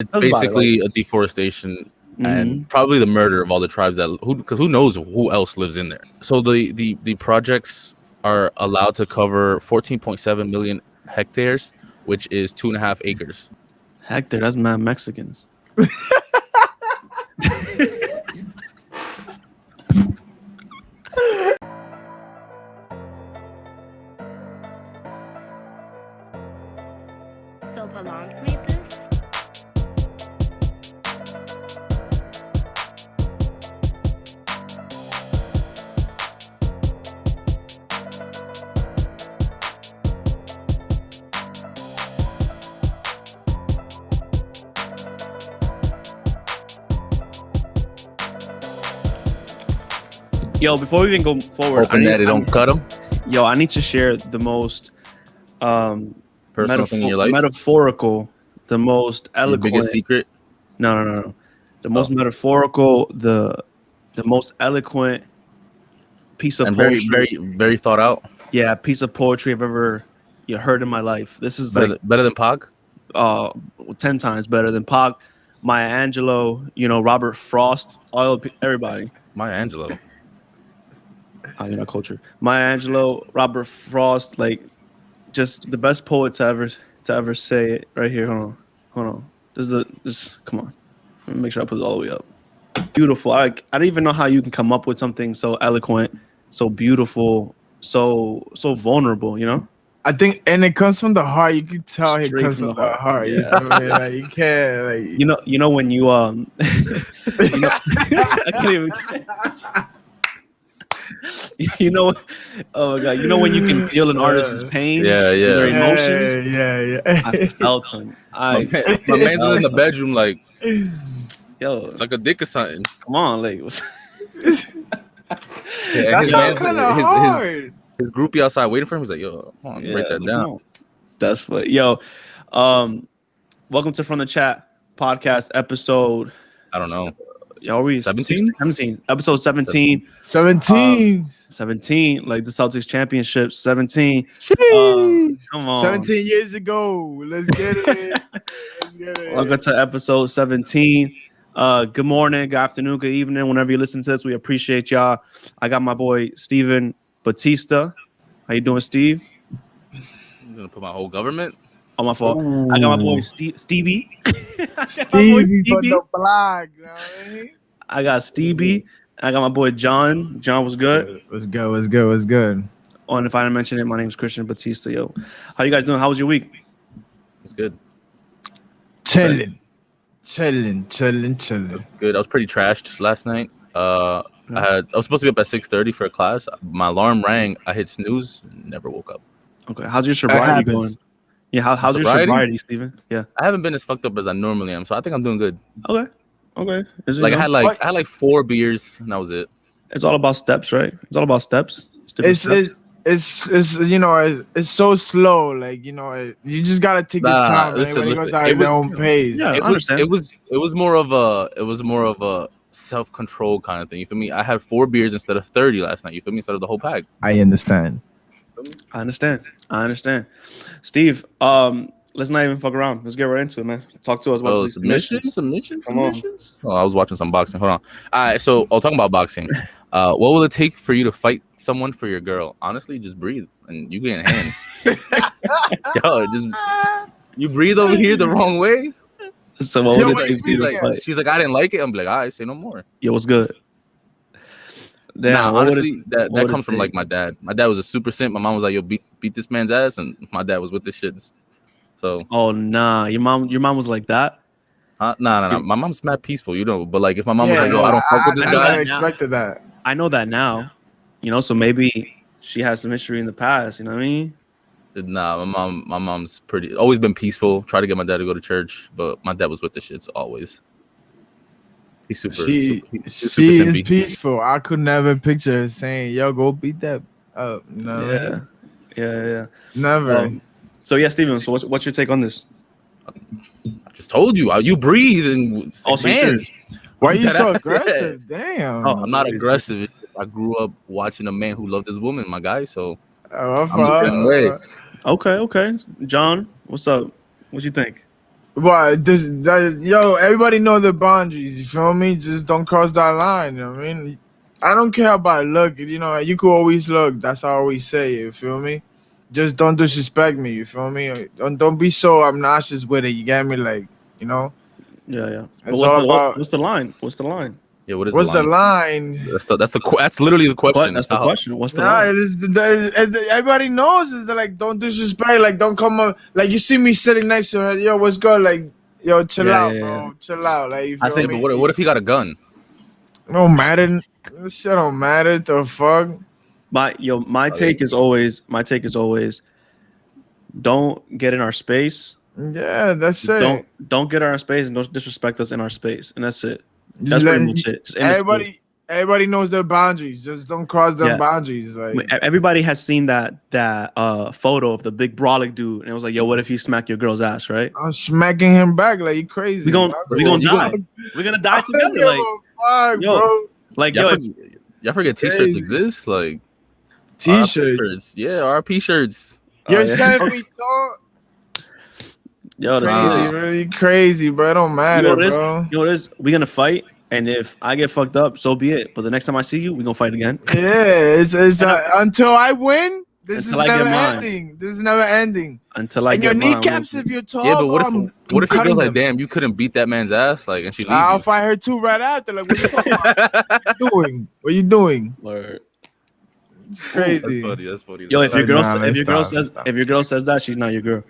It's Tell us about it, basically a deforestation and probably the murder of all the tribes because who knows who else lives in there. So the projects are allowed to cover 14.7 million hectares, which is 2.5 acres. Hector, that's mad Mexicans. So Palance made this? Yo, before we even go forward, Hoping that it don't cut them. Yo, I need to share the most Personal thing in your life. metaphorical, the most eloquent. Your biggest secret. No. The most metaphorical, the most eloquent piece of And poetry. very thought out. Yeah, piece of poetry I've ever heard in my life. This is better than Pog. 10 times better than Pog, Maya Angelou, Robert Frost, everybody. Maya Angelou. You're not cultured. Maya Angelou, Robert Frost, like just the best poet to ever say it right here. Hold on. This come on. Let me make sure I put it all the way up. Beautiful. I don't even know how you can come up with something so eloquent, so beautiful, so vulnerable, I think, and it comes from the heart. You can tell it Straight comes from the heart. Yeah. You know what I mean? Like, you can't, like, you know when you I can't even. Oh my god! You know when you can feel an artist's pain, their emotions. Yeah. I felt him. My man's was in the bedroom, like, yo, it's like a dick or something. Come on, like. That's kind of hard. His groupie outside waiting for him. He's like, "Yo, come on, break that down." That's what, yo. Welcome to From the Chat podcast episode. I don't know. Are we 17? Episode 17. 17. 17, like the Celtics championship. 17. Come on. 17 years ago. Let's get it. Welcome to episode 17. Good morning, good afternoon, good evening. Whenever you listen to this, we appreciate y'all. I got my boy Steven Batista. How you doing, Steve? I'm gonna put my whole government. Oh, my fault. Ooh. I got my boy Stevie. Stevie from the block. You know what I mean? I got Stevie. I got my boy John. John, was good? What's good? Oh, and if I didn't mention it, my name is Christian Batista. Yo, how you guys doing? How was your week? It's good. Chilling. Good. I was pretty trashed last night. I was supposed to be up at 6:30 for a class. My alarm rang. I hit snooze. Never woke up. Okay. How's your sobriety going? Yeah. How's your sobriety, Steven? Yeah. I haven't been as fucked up as I normally am, so I think I'm doing good. Okay. Like I had like 4 beers and that was it. It's all about steps, right? It's all about steps. It's so slow. Like, you just gotta take your time. Listen, it goes at your own pace. Yeah, I understand. It was more of a self-control kind of thing. You feel me? I had 4 beers instead of 30 last night. You feel me? Instead of the whole pack. I understand. Steve, let's not even fuck around. Let's get right into it, man. Talk to us about these submissions. Oh, I was watching some boxing. Hold on. All right, so talking about boxing. What will it take for you to fight someone for your girl? Honestly, just breathe and you get in hands. Yo, you breathe over here the wrong way. So what would it take? She's like, I didn't like it. I'm like, all right, say no more. Yo, what's good? Damn, honestly, that comes from like my dad. My dad was a super simp. My mom was like, yo, beat this man's ass, and my dad was with this shit. So oh nah, your mom was like that? Nah. My mom's mad peaceful, but like if my mom was like, yo, I don't fuck with this guy. I expected that. I know that now. So maybe she has some history in the past, you know what I mean? Nah, my mom's always been peaceful. Try to get my dad to go to church, but my dad was with the shits always. He's super. She is peaceful. I could never picture her saying, "Yo, go beat that up." No. Yeah. Never. So yeah, Steven. So what's your take on this? I just told you. You breathe and also hands. Why are you so aggressive? Damn. Oh, I'm not aggressive. I grew up watching a man who loved his woman, my guy. So I'm the same way. Okay. John, what's up? What you think? What? Yo, everybody know the boundaries. You feel me? Just don't cross that line. You know what I mean? I don't care about look. You know, you could always look. That's how I always say it. You feel me? Just don't disrespect me. You feel me? Don't be so obnoxious with it. You get me? Like, you know? Yeah. But It's all about what's the line? What's the line? Yeah, what is what's the the line? line? That's literally the question. That's the question. What's the Nah, line? everybody knows is that like don't disrespect, like don't come up, like you see me sitting next to her, yo, what's good, like yo, chill out, bro, chill out, like you feel I think, me? but what if he got a gun? It don't matter, this shit don't matter. The fuck. My take is always don't get in our space. Yeah, that's it. Don't get in our space and don't disrespect us in our space, and that's it. That's pretty much it. Just in the space. Everybody knows their boundaries. Just don't cross them boundaries. Like everybody has seen that photo of the big brolic dude, and it was like, yo, what if he smacked your girl's ass, right? I'm smacking him back like you crazy. We gonna die. We're gonna die together. Like, bro. Like, y'all forget t-shirts exist? Like t-shirts. Yeah, RP shirts. You're saying we thought. Yo, crazy, really crazy, bro. It don't matter, bro. You know what it is? We're gonna fight, and if I get fucked up, so be it. But the next time I see you, we're gonna fight again. Yeah, it's until I win. This is never ending. This is never ending. Until I and get your kneecaps if you're tall. Yeah, but what if it goes like, damn, you couldn't beat that man's ass, like, and she leaves I'll fight her too right after. Like, what you talking about? What you doing? Word. It's crazy. That's funny. Yo, if your girl says that, she's not your girl.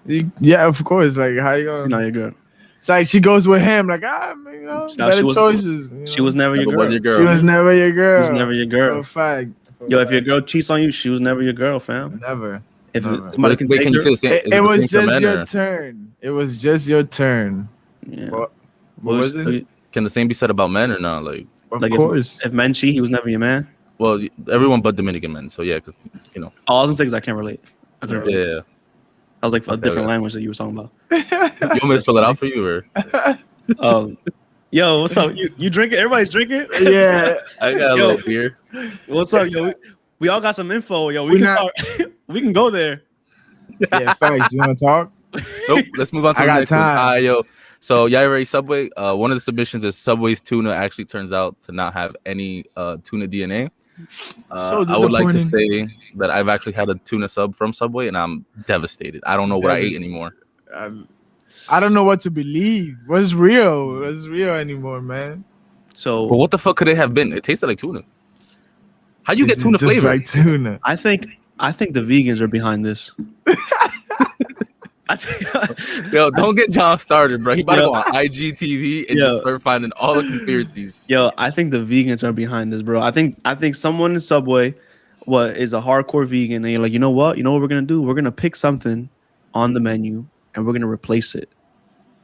Yeah, of course. Like, how you going? Not your girl. It's like she goes with him. Like, you know, better choices. You know? She was never your girl. She was never your girl. She was never your girl. For a fact. Yo, if your girl cheats on you, she was never your girl, fam. Never. If somebody can take her, it was just your turn. It was just your turn. Yeah. What was it? Can the same be said about men or not? Like, of course. If men cheat, he was never your man. Well, everyone but Dominican men. So yeah, because you know. All I was gonna say is I can't relate. Yeah. I was like a different language that you were talking about. You want me to spell it out for you, or? Yo, what's up? You drinking? Everybody's drinking? Yeah. I got a little beer. What's up, yo? We all got some info, yo. We can go there. Yeah, thanks. You want to talk? Nope. Let's move on to the next time. one. Yo. So y'all ready? Subway. One of the submissions is Subway's tuna actually turns out to not have any tuna DNA. So I would like to say that I've actually had a tuna sub from Subway, and I'm devastated. I don't know what I ate anymore. I don't know what to believe. What's real? What's real anymore, man? So, but what the fuck could it have been? It tasted like tuna. How you get tuna flavor? Like tuna. I think the vegans are behind this. Yo, don't get John started, bro. He about to go on IGTV and just start finding all the conspiracies. Yo, I think the vegans are behind this, bro. I think someone in Subway is a hardcore vegan, and you're like, you know what we're gonna do? We're gonna pick something on the menu and we're gonna replace it,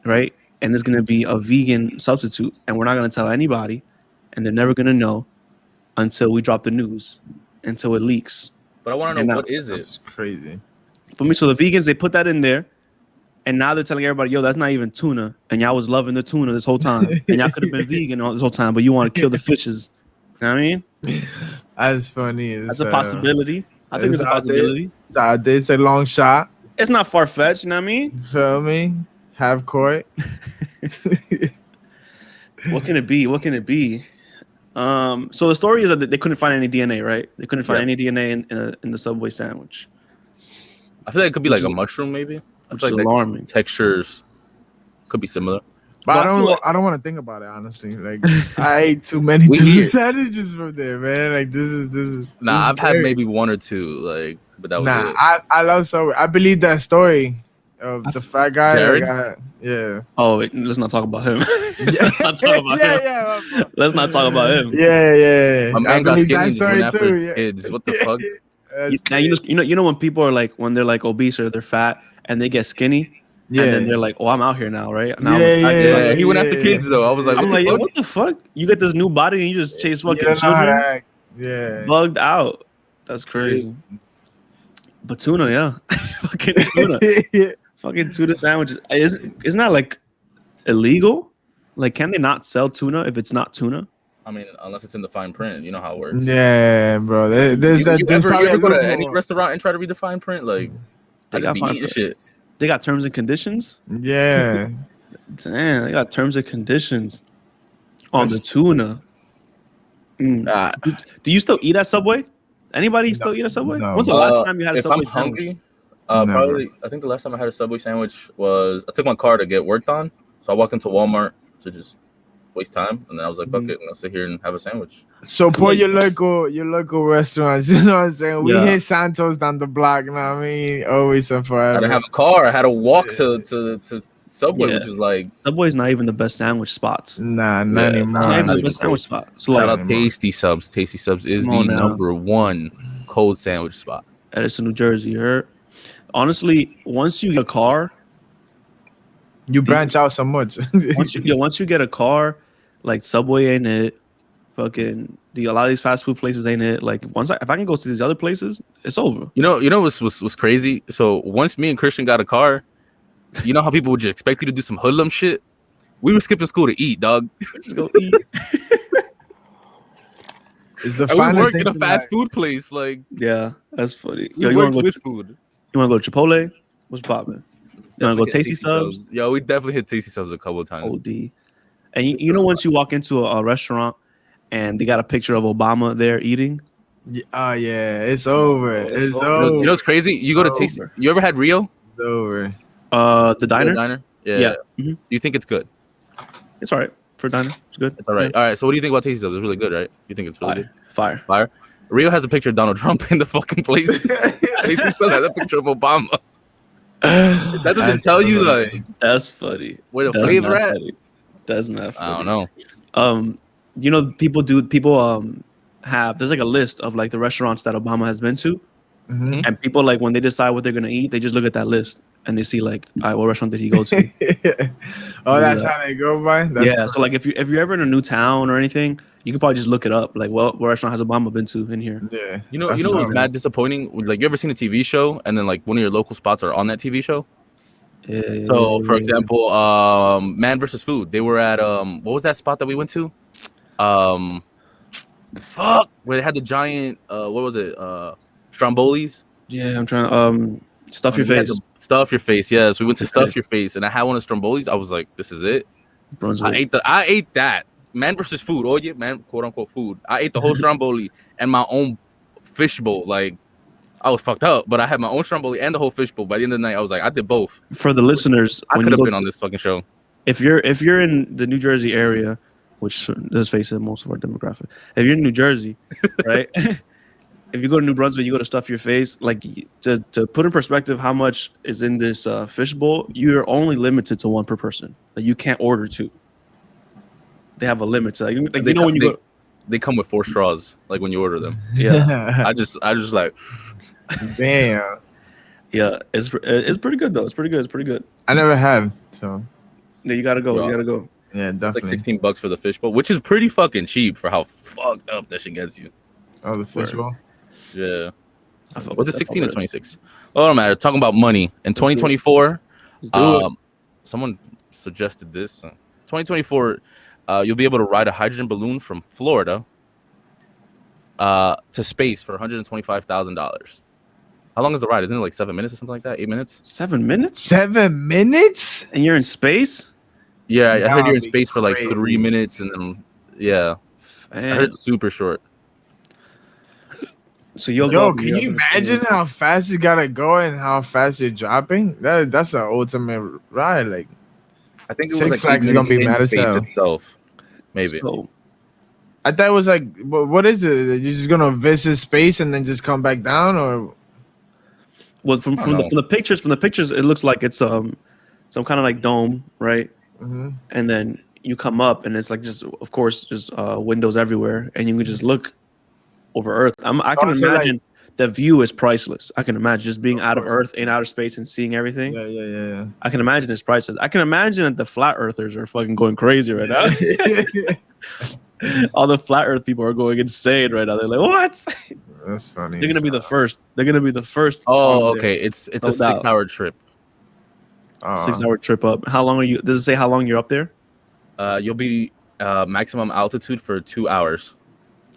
right? And it's gonna be a vegan substitute, and we're not gonna tell anybody, and they're never gonna know until we drop the news, until it leaks. But I want to know, what is it? It's crazy. For me, so the vegans, they put that in there, and now they're telling everybody, yo, that's not even tuna, and y'all was loving the tuna this whole time, and y'all could have been vegan all this whole time, but you want to kill the fishes. You know what I mean? That's funny. That's a possibility. I think it's a possibility. It's a long shot. It's not far-fetched, you know what I mean? Feel me? Half court. What can it be? So the story is that they couldn't find any DNA, right? They couldn't find any DNA in the Subway sandwich. I feel like it could be like a mushroom, maybe. I feel like alarming. Textures could be similar. But I don't want to think about it, honestly. Like, I ate too many tuna sandwiches from there, man. Like, this is. Nah, I've had maybe one or two, like, but that was it. I love Subway. I believe that story of the fat guy. Yeah. Oh, wait, let's not talk about him. Let's not talk about him. Yeah. Let's not talk about him. Yeah. My man got skinny story too. Kids. What the fuck? Now, you know when people are like, when they're like obese or they're fat and they get skinny, and then they're like, oh, I'm out here now, right? Now He went after kids though. I was like, yo, what the fuck? You get this new body and you just chase fucking children? Yeah. Bugged out. That's crazy. But tuna, yeah. Fucking tuna. Fucking tuna sandwiches. Isn't that like illegal? Like, can they not sell tuna if it's not tuna? I mean, unless it's in the fine print, you know how it works. Yeah, bro. You ever go to any restaurant and try to read the fine print? Like, they got fine print. Shit. They got terms and conditions. Yeah. Damn, they got terms and conditions on the tuna. Do you still eat at Subway? Anybody still eat at Subway? No. When's the last time you had a if Subway I'm sandwich? hungry, Never. probably I think the last time I had a Subway sandwich was I took my car to get worked on, so I walked into Walmart to just waste time, and then I was like, "Fuck it, I'll sit here and have a sandwich." So put your local restaurants. You know what I'm saying? We hit Santos down the block. You know what I mean? Always and I forever. didn't have a car. I had to walk to Subway, which is like Subway's not even the best sandwich spots. Nah, not anymore. It's not even not the even best sandwich close. spot. So shout like, out Tasty Subs. Tasty Subs is Come on the now. number one cold sandwich spot. Edison, New Jersey. You heard? Honestly, once you get a car, You branch out so much. once you get a car, like Subway ain't it. Fucking a lot of these fast food places ain't it. Like if I can go to these other places, it's over. You know what's crazy? So once me and Christian got a car, you know how people would just expect you to do some hoodlum shit? We were skipping school to eat, dog. Just go eat. It's the And we final work thing in a in fast life. food place. Like Yeah, that's funny. we Yo, you work want with food. to go to Chipotle? What's poppin'? You want to go Definitely hit Tasty Subs? Yo, we definitely hit Tasty Subs a couple of times. OD. And you know once you walk into a restaurant and they got a picture of Obama there eating, Oh yeah, it's over. It's over. You know what's crazy? You go to Tasty. Over. You ever had Rio? It's over. the diner, Diner? yeah. Do you think it's good? It's all right for a diner. It's good. It's all right. All right. So what do you think about Tasty Subs? It's really good, right? You think it's really good? Fire. Fire. Rio has a picture of Donald Trump in the fucking place. Tasty Subs has a picture of Obama. That doesn't tell you like That's funny. where the That's flavor mad at. funny. That's mad funny. I don't know. You know, people have there's like a list of like the restaurants that Obama has been to, Mhm. and people like when they decide what they're gonna eat, they just look at that list and they see like, all right, what restaurant did he go to? Oh, that's how they go by. That's Yeah. So like if you're ever in a new town or anything, you can probably just look it up. Like, what restaurant has Obama been to in here? Yeah. You know That's what's funny. mad disappointing? Like you ever seen a TV show and then like one of your local spots are on that TV show? Yeah. So for example, Man vs. Food. They were at what was that spot that we went to? Fuck, where they had the giant what was it? Strombolis? Yeah, I'm trying to stuff your We had face. the Stuff your face. Yes, we went to Okay. Stuff Your Face and I had one of Strombolis. I was like, this is it. Brunswick. I ate that. Man versus food. Oh yeah, man, quote unquote food. I ate the whole Stromboli and my own fishbowl. Like I was fucked up, but I had my own Stromboli and the whole fishbowl. By the end of the night, I was like, I did both. For the listeners, I when could you have go been to- on this fucking show. if you're in the New Jersey area, which let's face it, most of our demographic. If you're in New Jersey, right? If you go to New Brunswick, you go to Stuff Your Face. Like to put in perspective how much is in this fishbowl, you're only limited to one per person. Like you can't order two. They have a limit to like you know when you go. They come with 4 straws, like when you order them. Yeah, I just like Damn. yeah. It's pretty good though. It's pretty good. I never had, so Yeah, you gotta go. Bro. You gotta go. yeah, it's definitely. like $16 for the fishbowl, which is pretty fucking cheap for how fucked up that shit gets you. Oh, the fishbowl. Yeah. I fuck Was with it that 16 or already. 26? Oh, no matter. Talking about money in 2024. Let's do it. Someone suggested this. 2024, you'll be able to ride a hydrogen balloon from Florida to space for $125,000. How long is the ride? Isn't it like 7 minutes or something like that? 8 minutes? 7 minutes, 7 minutes? and you're in space. Yeah, I heard That'd you're in be space for like crazy. 3 minutes, and then I Man. heard it's super short. So you'll go. Yo, up and can you're you up in the imagine space. how fast you gotta go and how fast you're dropping? That's the ultimate ride. Like, I think it was Six like Flags 8 is gonna be minutes in mad as space hell. itself. Maybe. So, I thought it was like, what is it? You're just gonna visit space and then just come back down, or well, from I don't know. the pictures, it looks like it's some kind of like dome, right? Mhm. And then you come up, and it's like just, of course, just windows everywhere, and you can just look over Earth. I can Oh, so, like- imagine the view is priceless. I can imagine just being out of Earth in outer space and seeing everything. Yeah. I can imagine it's priceless. I can imagine that the flat earthers are fucking going crazy right now. All the flat Earth people are going insane right now. They're like, what? That's funny. They're gonna be the first. They're gonna be the first. Oh, on there. okay. It's No a 6-hour trip. 6-hour trip up. How long are you? Does it say how long you're up there? You'll be maximum altitude for 2 hours.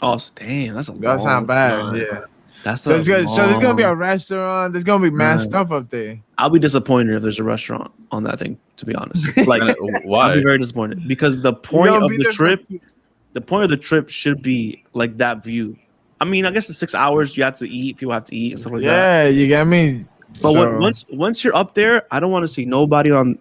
Oh, damn, that's a That's long not bad. time. Yeah. That's So there's gonna be a restaurant. There's gonna be mad Man. stuff up there. I'll be disappointed if there's a restaurant on that thing. To be honest, like I'll Why? be very disappointed because the point You're gonna of be the there for trip, the point of the trip should be like that view. I mean, I guess it's 6 hours. You have to eat. People have to eat and stuff like that. Yeah, you get me. But So- once you're up there, I don't want to see nobody on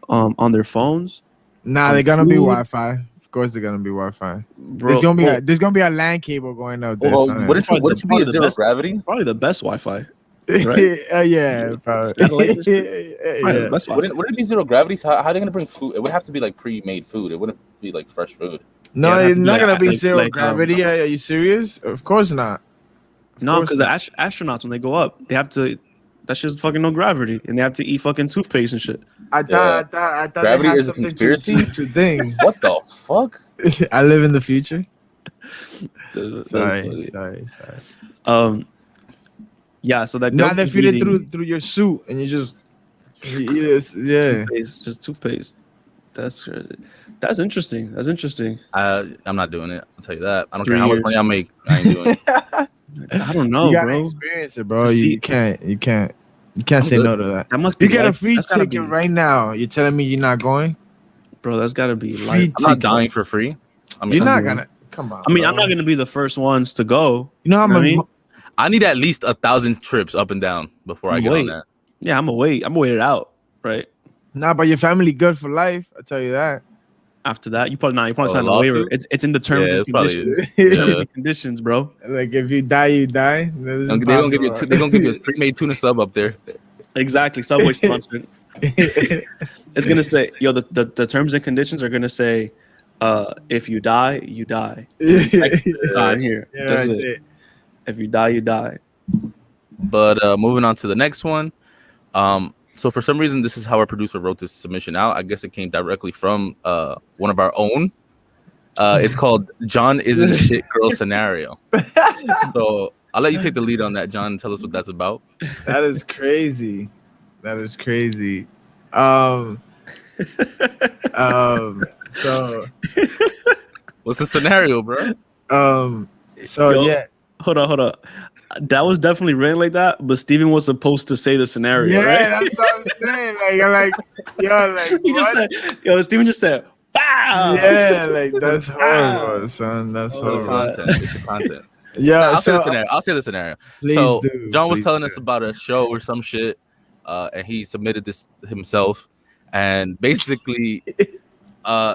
their phones. Nah, on they're gonna be food. Wi-Fi. Of course, they're gonna be Wi-Fi. Bro, There's gonna be a LAN cable going out there. Well, son. wouldn't you be probably at the zero best- gravity? probably the best Wi-Fi. right? Yeah, probably. Satellites and yeah. Probably the best Wi-Fi. Wouldn't it be zero gravity? So how are they gonna bring food? It would have to be like pre-made food. It wouldn't be like fresh food. No, Yeah, it has it's to be not like- gonna be like- zero like, gravity. Are you serious? Of course not. No, course because the astronauts when they go up, they have to. That's just fucking no gravity, and they have to eat fucking toothpaste and shit. I thought Gravity they had is a something conspiracy? to thing. What the fuck? I live in the future. That's Sorry. funny. Yeah. So that Now they dope feed it eating through your suit, and you just eat it. Yeah. toothpaste, just toothpaste. That's crazy. That's interesting. That's interesting. I'm not doing it. I'll tell you that. I don't 3 care how much years. money I make. I ain't doing it. I don't know, You gotta bro. experience it, bro. To see- You can't I'm say good. no to that. That must be. You get a life- free that's gotta ticket be- right now. You're telling me you're not going? bro. That's gotta be. Free Life. I'm not ticket. dying for free. I mean, You're not I'm- gonna. Come on. I mean, bro. I'm not gonna be the first ones to go. You know how You know what I much? mean? I need at least 1,000 trips up and down before I get Wait. on that. Yeah, I'm gonna wait. I'm gonna wait it out. Right Nah, but your family good for life. I tell you that. after that, you probably not. You probably Oh, sign a waiver. lawsuit? It's in the terms Yeah, and it's probably- conditions. Yeah. Terms and conditions, bro. Like if you die, you die. They're gonna give you a pre-made tuna sub up there. Exactly. Subway sponsored. It's gonna say, yo, the terms and conditions are gonna say, if you die, you die. Sign here. Yeah, That's right it. there. If you die, you die. But moving on to the next one. So for some reason, this is how our producer wrote this submission out. I guess it came directly from one of our own. It's called John Isn't a Shit Girl Scenario. So I'll let you take the lead on that, John, and tell us what that's about. That is crazy. That is crazy. So What's the scenario, bro? so Yo. yeah. Hold on. That was definitely written like that, but Steven was supposed to say the scenario, Yeah, right? that's what I'm saying. Like you're like, yo, like He just what? said, yo, Steven just said, "Wow." Yeah, like that's horrible, son. That's Oh, It's the horrible. content. It's the content. Yeah, I'll say so the scenario. I'll say the scenario. please So do, John was please telling do. us about a show or some shit, and he submitted this himself. And basically,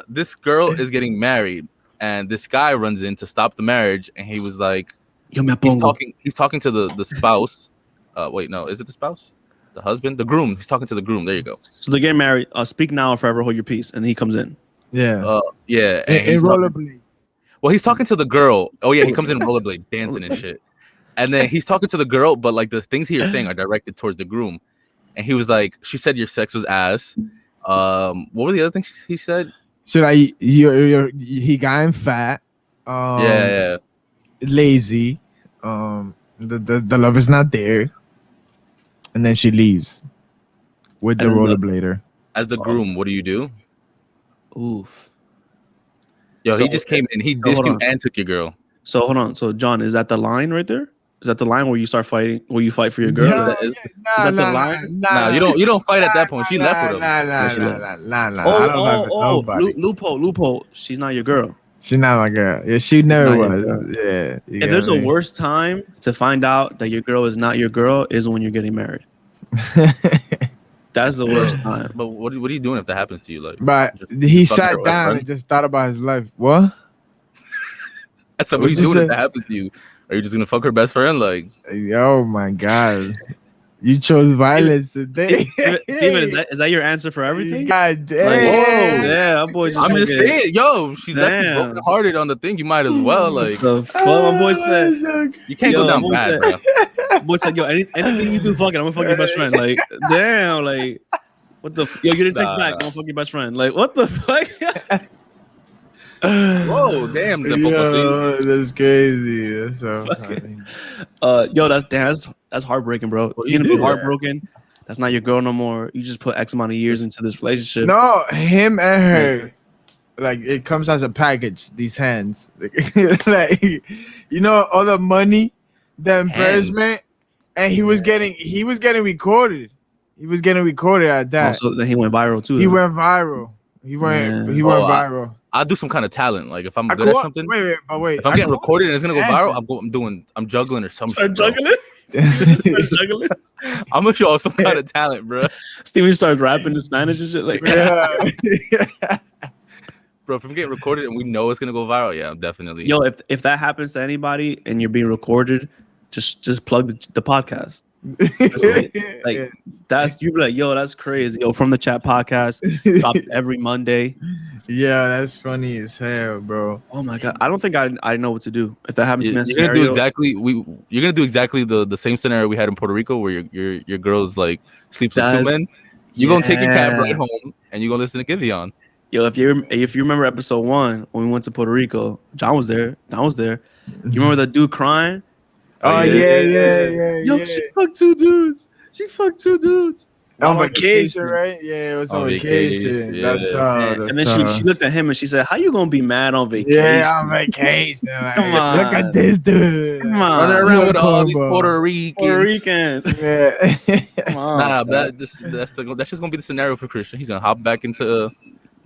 this girl is getting married, and this guy runs in to stop the marriage, and he was like, Yo, me he's pongo. talking to the spouse. Wait, no, is it the spouse? The husband? The groom. He's talking to the groom. There you go. So they're getting married. Speak now or forever hold your peace. And he comes in. Yeah, Yeah. And in he's talking- rollerblade. well, he's talking to the girl. Oh yeah, he comes in rollerblades, dancing and shit. And then he's talking to the girl, but like the things he was saying are directed towards the groom. And he was like, "She said your sex was ass." What were the other things he said? So like he got him fat. Yeah. Lazy. The love is not there. And then she leaves with the And then the- rollerblader. As the groom, what do you do? Oof. Yo, So- he just came in. He so dissed hold you on. and took your girl. So hold on. So John, is that the line right there? Is that the line where you start fighting? Where you fight for your girl? Yeah, is- that the line? Nah, you don't fight at that point. She left with him. Nah. she left. I don't love nobody. Loophole. She's not your girl. She's not my girl. Yeah, she never Not your was. girl. Yeah. you If get there's a me? worse time to find out that your girl is not your girl is when you're getting married. That's the worst time. But what are you doing if that happens to you? Like, But Just he fucking her sat best down friend? and just thought about his life. What? that's what What'd you you doing if say? that happens to you? Are you just gonna fuck her best friend? Like, Oh my God. You chose violence today. Steven, is that your answer for everything? God Like, damn. whoa, yeah, that boy just I'm just fucking- saying, yo, she left you Damn. broken hearted on the thing. You might as well, like, The fuck, my boy said. you can't Yo, go down boy bad, said- bro. Boy said, yo, anything you do, fuck it. I'm gonna fuck your best friend. Like, damn, like, what the? Yo, you didn't text back. I'm gonna fuck your best friend. Like, what the fuck? Whoa, damn, the Yo, that's crazy. That's so funny. Yo, that's heartbreaking, bro. What do You're you gonna be do? heartbroken. That's not your girl no more. You just put X amount of years into this relationship. No, him and her, like it comes as a package. These hands, like you know, all the money, the embarrassment, and he was getting recorded. He was getting recorded at that. So then he went viral too. He went viral. He went viral. I'll do some kind of talent. Like if I'm good at something. Wait. If I'm getting recorded and it's gonna go viral, I'm juggling or some shit. Juggling. Juggling. I'm gonna show off some kind of talent, bro. Steven starts rapping in Spanish and shit like. Bro, if I'm getting recorded and we know it's gonna go viral, yeah, I'm definitely. Yo, if that happens to anybody and you're being recorded, just plug the podcast. That's you be like, yo, that's crazy. Yo, From the Chat podcast drop every Monday. Yeah, that's funny as hell, bro. Oh my god, I don't think I know what to do if that happens. You're gonna do exactly the same scenario we had in Puerto Rico where your girl's like sleeps with two men. You're gonna take your cab right home and you're gonna listen to Giveon. Yo, if you remember episode 1 when we went to Puerto Rico, John was there. You remember the dude crying? Oh yeah. Yo, she fucked two dudes. On vacation, right? Yeah, it was on vacation. Yeah. That's how. And then she looked at him and she said, "How you gonna be mad on vacation?" Yeah, on vacation. Like, Come on, look at this dude. Come on, running around with all these Puerto Ricans. Yeah. Come on. Nah, that's just gonna be the scenario for Christian. He's gonna hop back into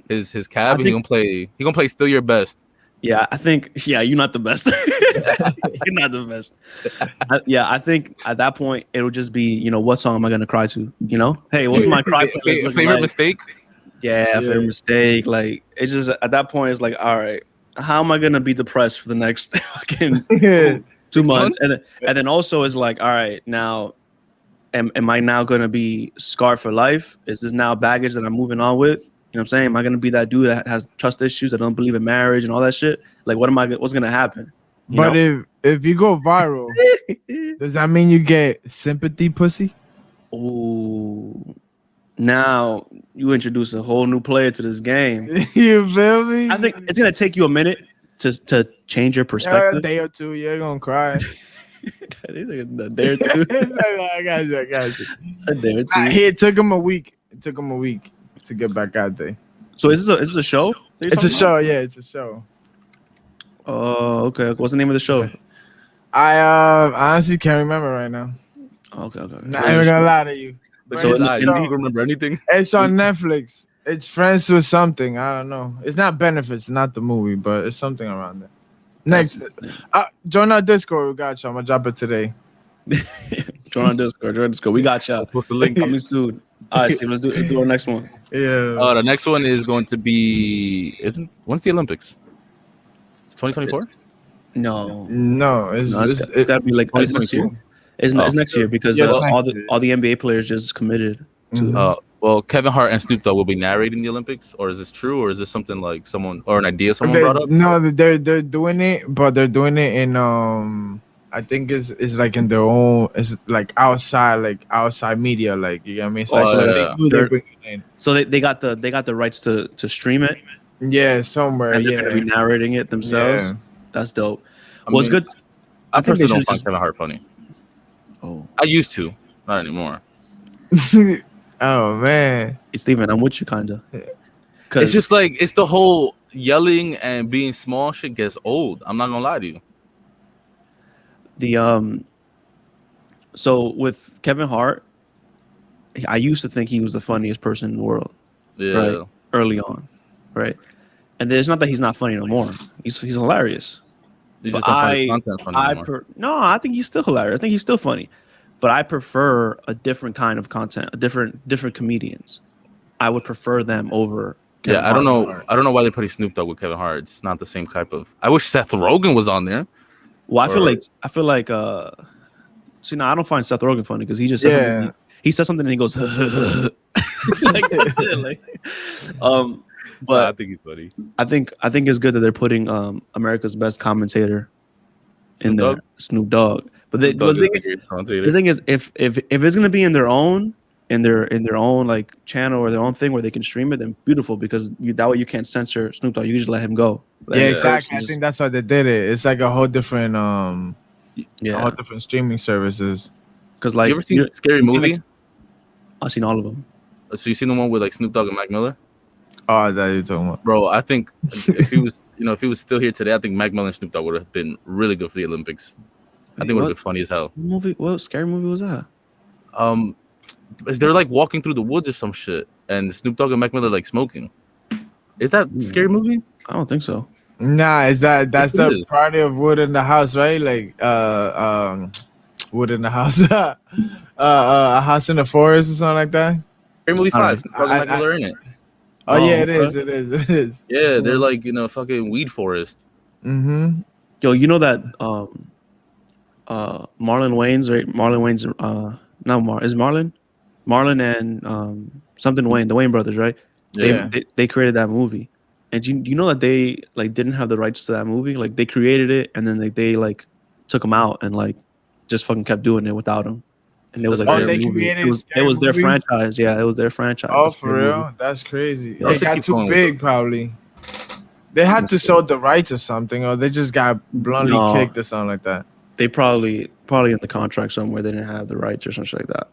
his cab and he gonna play Still Your Best. Yeah, I think you're not the best. You're not the best. I think at that point it'll just be, what song am I gonna cry to? Hey, what's my cry? Favorite mistake? Yeah, favorite mistake. Like it's just at that point it's like, all right, how am I gonna be depressed for the next fucking 2 months? And then also it's like, all right, now am I now gonna be scarred for life? Is this now baggage that I'm moving on with? You know what I'm saying? Am I going to be that dude that has trust issues, that don't believe in marriage and all that shit? Like, what's going to happen? But if you go viral, does that mean you get sympathy pussy? Oh, now you introduce a whole new player to this game. You feel me? I think it's going to take you a minute to change your perspective. A day or two, you're going to cry. A day or two. I got you. A day or two. It took him a week. To get back out there. So is this a show? It's a show, yeah, it's a show. Oh, okay. What's the name of the show? I honestly can't remember right now. Okay. Not even gonna lie to you. So you don't remember anything? It's on Netflix. It's Friends with something. I don't know. It's not Benefits, not the movie, but it's something around there. Next, join our Discord. We got you. I'm gonna drop it today. Join our Discord. We got you. Post the link coming soon. All right, Steve, let's do our next one. Yeah. The next one is going to be when's the Olympics? It's 2024? No, it's gotta be like next year. It's next year because all the NBA players just committed to. Well, Kevin Hart and Snoop Dogg will be narrating the Olympics, or is this true, or is this something like someone brought up? No, they're doing it, but they're doing it in I think it's like in their own. It's like outside media, like you know what I mean. So they got the rights to stream it. Yeah, somewhere. And they're gonna be narrating it themselves. Yeah. That's dope. What's good? I personally don't find Kevin Hart funny. Oh, I used to, not anymore. Oh man, Steven, I'm with you, kinda. It's just like it's the whole yelling and being small shit gets old. I'm not gonna lie to you. So with Kevin Hart, I used to think he was the funniest person in the world. Yeah. Right? Early on, right? And it's not that he's not funny no more. He's hilarious. You just don't find his content funny anymore. No, I think he's still hilarious. I think he's still funny, but I prefer a different kind of content, different comedians. I would prefer them over. Kevin Hart. I don't know why they put Snoop Dogg with Kevin Hart. It's not the same type of. I wish Seth Rogen was on there. Well, I feel like see, now I don't find Seth Rogen funny because he just said he says something and he goes like that's it, like but I think he's funny. I think it's good that they're putting America's best commentator in there, Snoop Dogg. But the thing is if it's gonna be in their own like channel or their own thing where they can stream it, then beautiful, because that way you can't censor Snoop Dogg. You just let him go. Yeah, exactly. I think that's why they did it. It's like a whole different whole different streaming services. Because like, you ever seen Scary Movie? I've seen all of them. So you seen the one with like Snoop Dogg and Mac Miller? Oh, that you're talking about, bro. I think if he was still here today, I think Mac Miller and Snoop Dogg would have been really good for the Olympics. I think it would have been funny as hell. What scary movie was that? Is they're like walking through the woods or some shit, and Snoop Dogg and Mac Miller like smoking. Is that a scary movie? I don't think so. Nah, that's It the is. party of wood in the house, right? Like wood in the house. A house in the forest or something like that. Scary Movie 5. Alright. Snoop Dogg and Mac Miller in it. Oh, yeah, it okay. is. It is. Yeah, they're like in a fucking weed forest. Mm-hmm. Yo, you know that Marlon Wayne's right? Marlon Wayne's is Marlon and something Wayne, the Wayne brothers, right? Yeah. They created that movie, and you know that they like didn't have the rights to that movie. Like they created it, and then they like took them out and like just fucking kept doing it without them. And it was like Oh, their they movie. created It was their movie? franchise. Yeah, it was their franchise. Oh, That's for their real? movie. That's crazy. Yeah, They let's got keep too going with big, probably. They had to sell the rights or something, or they just got bluntly No. kicked or something like that. They probably in the contract somewhere they didn't have the rights or something like that.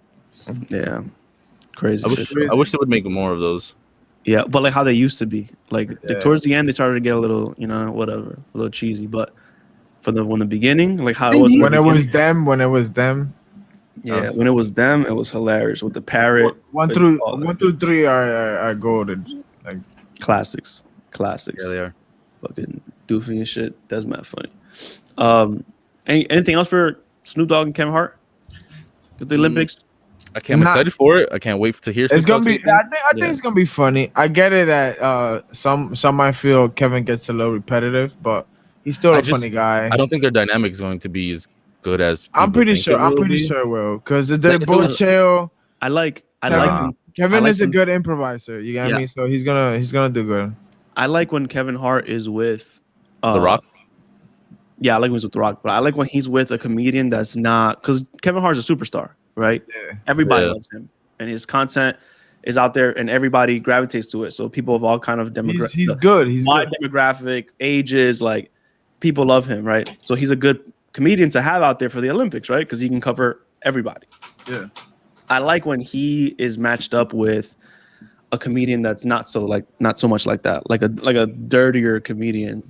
Yeah, crazy. I wish they would make more of those. Yeah, but like how they used to be. Like Yeah. towards the end, they started to get a little, whatever, a little cheesy. But from the beginning, like how it was in When the it was beginning, them. yeah, when it was them, it was hilarious with the parrot. One with through all that. 1 through 3 are golden. Like Classics. Yeah, they are. Fucking doofy and shit. That's mad funny. Anything else for Snoop Dogg and Kevin Hart? With the Olympics? I'm excited for it. I can't wait to hear. it's Snoop gonna Dogg be. say I things. think it's gonna be funny. I get it that some might feel Kevin gets a little repetitive, but he's still a funny guy. I don't think their dynamic is going to be as good as I'm people pretty think sure. it I'm will pretty be. sure it will, because they're Like, if it both was- chill. I like Kevin like is a when- good improviser. You get Yeah. me? So he's gonna do good. I like when Kevin Hart is with The Rock. Yeah, I like when he's with The Rock, but I like when he's with a comedian that's not, because Kevin Hart's a superstar, right? Yeah. Everybody Yeah. loves him, and his content is out there, and everybody gravitates to it. So people of all kind of He's demographic, good. He's wide good. demographic, ages, like people love him, right? So he's a good comedian to have out there for the Olympics, right? Because he can cover everybody. Yeah. I like when he is matched up with a comedian that's not so much like that, like a dirtier comedian,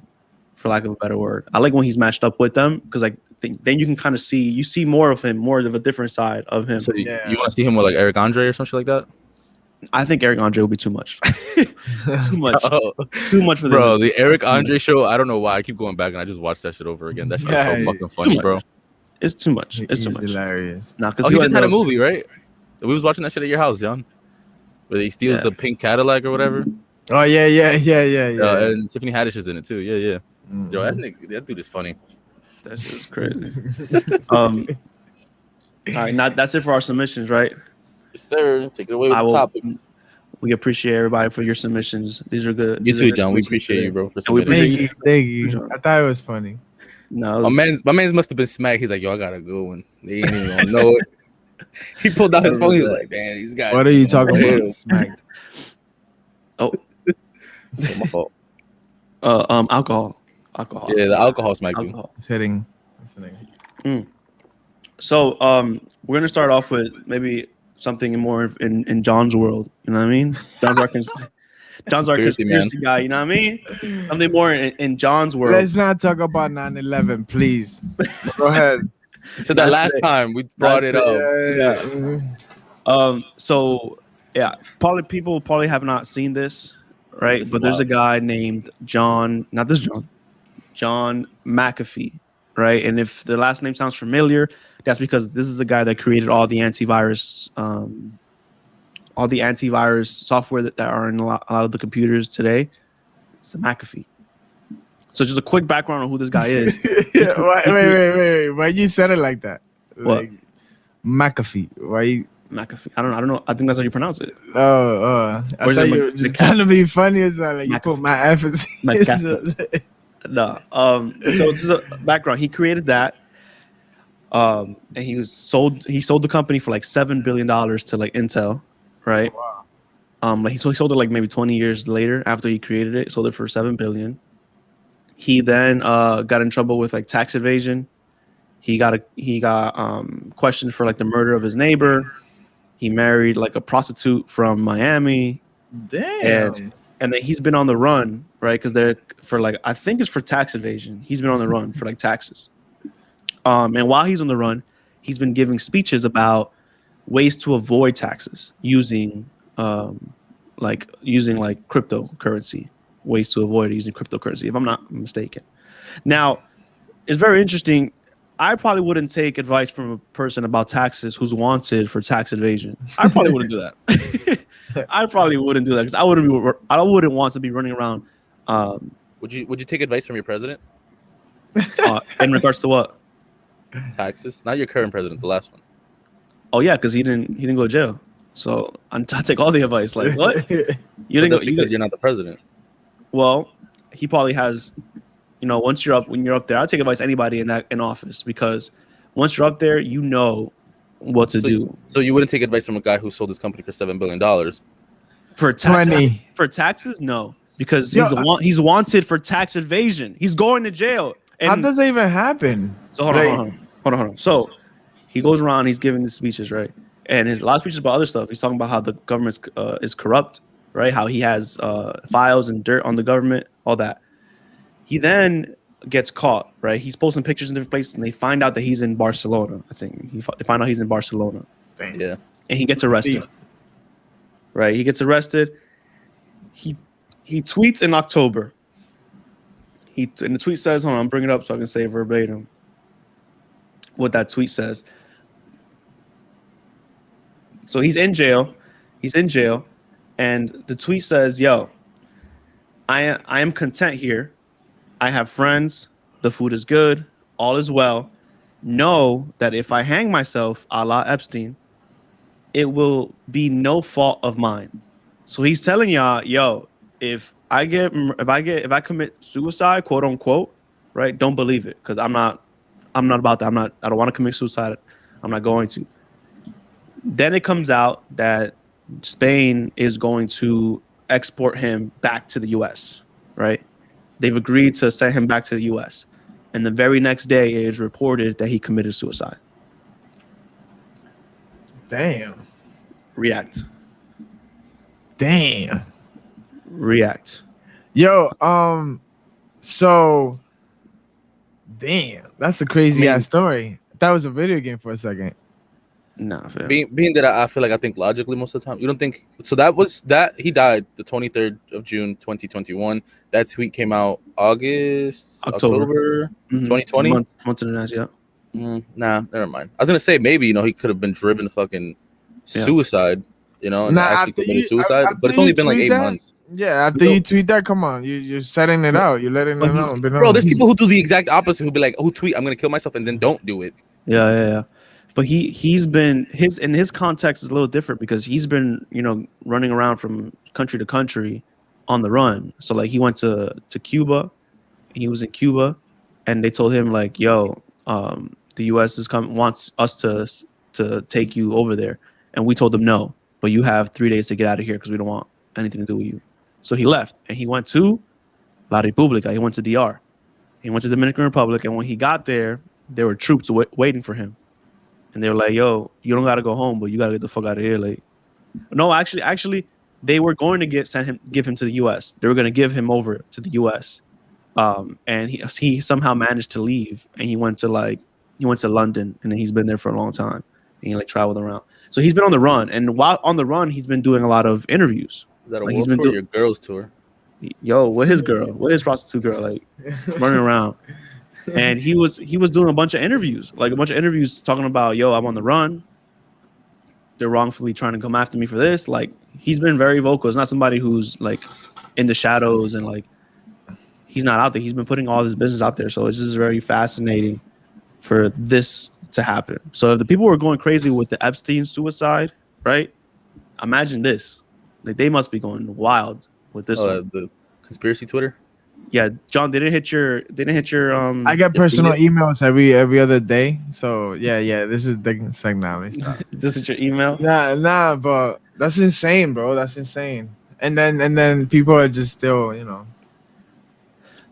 for lack of a better word. I like when he's matched up with them, because like then you can kind of see more of him, more of a different side of him. So Yeah. you want to see him with like Eric Andre or something like that? I think Eric Andre will be too much. too much. Oh, Too much for them. bro, the Eric Andre show. I don't know why I keep going back and I just watch that shit over again. That shit Yeah, is so it's fucking funny, much. bro. It's too much. It's too He's much. hilarious. Nah, because Oh, he just had a movie, right? We was watching that shit at your house, John. Where he steals Yeah. the pink Cadillac or whatever. Oh yeah. And Tiffany Haddish is in it too. Yeah. Mhm. Yo, that dude is funny. That shit is crazy. All right, now that's it for our submissions, right? Yes, sir. Take it away with I the will. topic. We appreciate everybody for your submissions. These are good. You These are too, good John. We submissions appreciate today. you, bro. For And we submitting. appreciate Thank you. I thought it was funny. No, it My was- man's must have been smacked. He's like, yo, I gotta go, and they ain't even gonna know it. He pulled out his phone. He was like, man, these guys. What are you ain't gonna talking hit about? him." Smacked. oh, My fault. alcohol. Yeah, the alcohol smacked him. Alcohol. It's hitting. So, we're gonna start off with maybe something more in John's world. You know what I mean? John's our Conspiracy man. conspiracy guy. You know what I mean? Something more in John's world. Let's not talk about 9/11, please. Go ahead. You said that That's last it. time we brought it That's up. Yeah. So yeah, people probably have not seen this, right? But there's a guy named John, not this John McAfee, right? And if the last name sounds familiar, that's because this is the guy that created all the antivirus software that are in a lot of the computers today. It's the McAfee. So just a quick background on who this guy is. Yeah, wait. Why you said it like that? What? Like, McAfee. Why you? McAfee. I don't know. I think that's how you pronounce it. I Where's thought the you were just trying to be funny or something. Like you put my emphasis. McAfee. No. So it's just a background. He created that. And he sold the company for like $7 billion to like Intel, right? Wow. Like he sold it like maybe 20 years later after he created it. Sold it for $7 billion. He then got in trouble with like tax evasion. He got questioned for like the murder of his neighbor. He married like a prostitute from Miami. Damn. And then he's been on the run, right? Because they're for like, I think it's for tax evasion. He's been on the run for like taxes. And while he's on the run, he's been giving speeches about ways to avoid taxes using cryptocurrency, ways to avoid using cryptocurrency, if I'm not mistaken. Now, it's very interesting. I probably wouldn't take advice from a person about taxes who's wanted for tax evasion. I probably wouldn't do that. I probably wouldn't do that because I wouldn't want to be running around. Would you take advice from your president? In regards to what? Taxes? Not your current president, the last one. Oh yeah, because he didn't go to jail. So I take all the advice. Like what? You didn't go because you're not the president. Well, he probably has. When you're up there, I take advice anybody in office because once you're up there, you know what to do. So you wouldn't take advice from a guy who sold his company for $7 billion for taxes? No, because he's wanted for tax evasion. He's going to jail. And how does that even happen? So hold on. So he goes around, he's giving these speeches, right? And a lot of speeches about other stuff. He's talking about how the government is corrupt, right? How he has files and dirt on the government, all that. He then gets caught, right? He's posting pictures in different places, and they find out that he's in Barcelona. I think they find out he's in Barcelona. Yeah, and he gets arrested. Right, he gets arrested. He tweets in October. And the tweet says, "Hold on, I'm bringing it up so I can say verbatim what that tweet says." So he's in jail. And the tweet says, "Yo, I am content here. I have friends. The food is good. All is well. Know that if I hang myself, a la Epstein, it will be no fault of mine." So he's telling y'all, yo, if I commit suicide, quote unquote, right? Don't believe it, because I'm not about that. I don't want to commit suicide. I'm not going to. Then it comes out that Spain is going to export him back to the U.S., right? They've agreed to send him back to the U.S. And the very next day, it is reported that he committed suicide. Damn. React. Yo, so damn, that's a crazy ass story. That was a video game for a second. Nah, fam. Being that I feel like I think logically most of the time. You don't think so? That he died the 23rd of June 2021. That tweet came out October 2020. Month and a half, yeah. Nah, never mind. I was gonna say maybe he could have been driven to fucking suicide. And actually committed suicide, but it's only been like 8 months. Yeah, after you tweet that, come on, you're setting it out. You're letting it know. Bro, there's people who do the exact opposite, who be like, who tweet, I'm gonna kill myself, and then don't do it. Yeah. But his context is a little different because he's been running around from country to country on the run. So like he went to Cuba, he was in Cuba, and they told him like, yo, the U.S. wants us to take you over there, and we told them no, but you have 3 days to get out of here because we don't want anything to do with you. So he left and he went to La República. He went to DR. He went to Dominican Republic, and when he got there were troops waiting for him. And they were like, yo, you don't got to go home, but you got to get the fuck out of here. Like, no, actually, they were going to give him to the U.S. They were going to give him over to the U.S. And he somehow managed to leave, and he went to London, and then he's been there for a long time. And he traveled around. So he's been on the run, and while on the run, he's been doing a lot of interviews. Is that a world tour or your girls tour? Yo, with his prostitute girl, running around. And he was doing a bunch of interviews, talking about, yo, I'm on the run. They're wrongfully trying to come after me for this. Like, he's been very vocal. It's not somebody who's in the shadows and he's not out there. He's been putting all his business out there. So it's just very fascinating for this to happen. So if the people were going crazy with the Epstein suicide, right? Imagine this. They must be going wild with this one. The conspiracy Twitter. Yeah, John, they didn't hit your I get personal emails every other day. So yeah, this is the segment. This is your email? Nah, but that's insane, bro. That's insane. And then people are just still,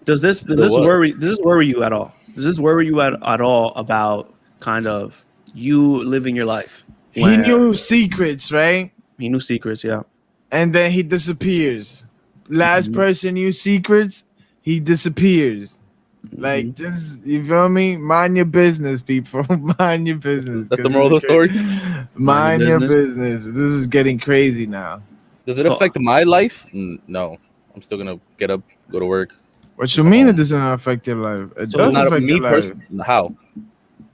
Does this worry you at all? Does this worry you at all about kind of you living your life? He knew secrets, right? He knew secrets, yeah. And then he disappears. Last person knew secrets, he disappears. Like, just, you feel me? Mind your business, people. Mind your business. That's the moral of the story. Mind your business. This is getting crazy now. Does it affect my life? No. I'm still gonna get up, go to work. What you mean it doesn't affect your life? It does affect your life. How?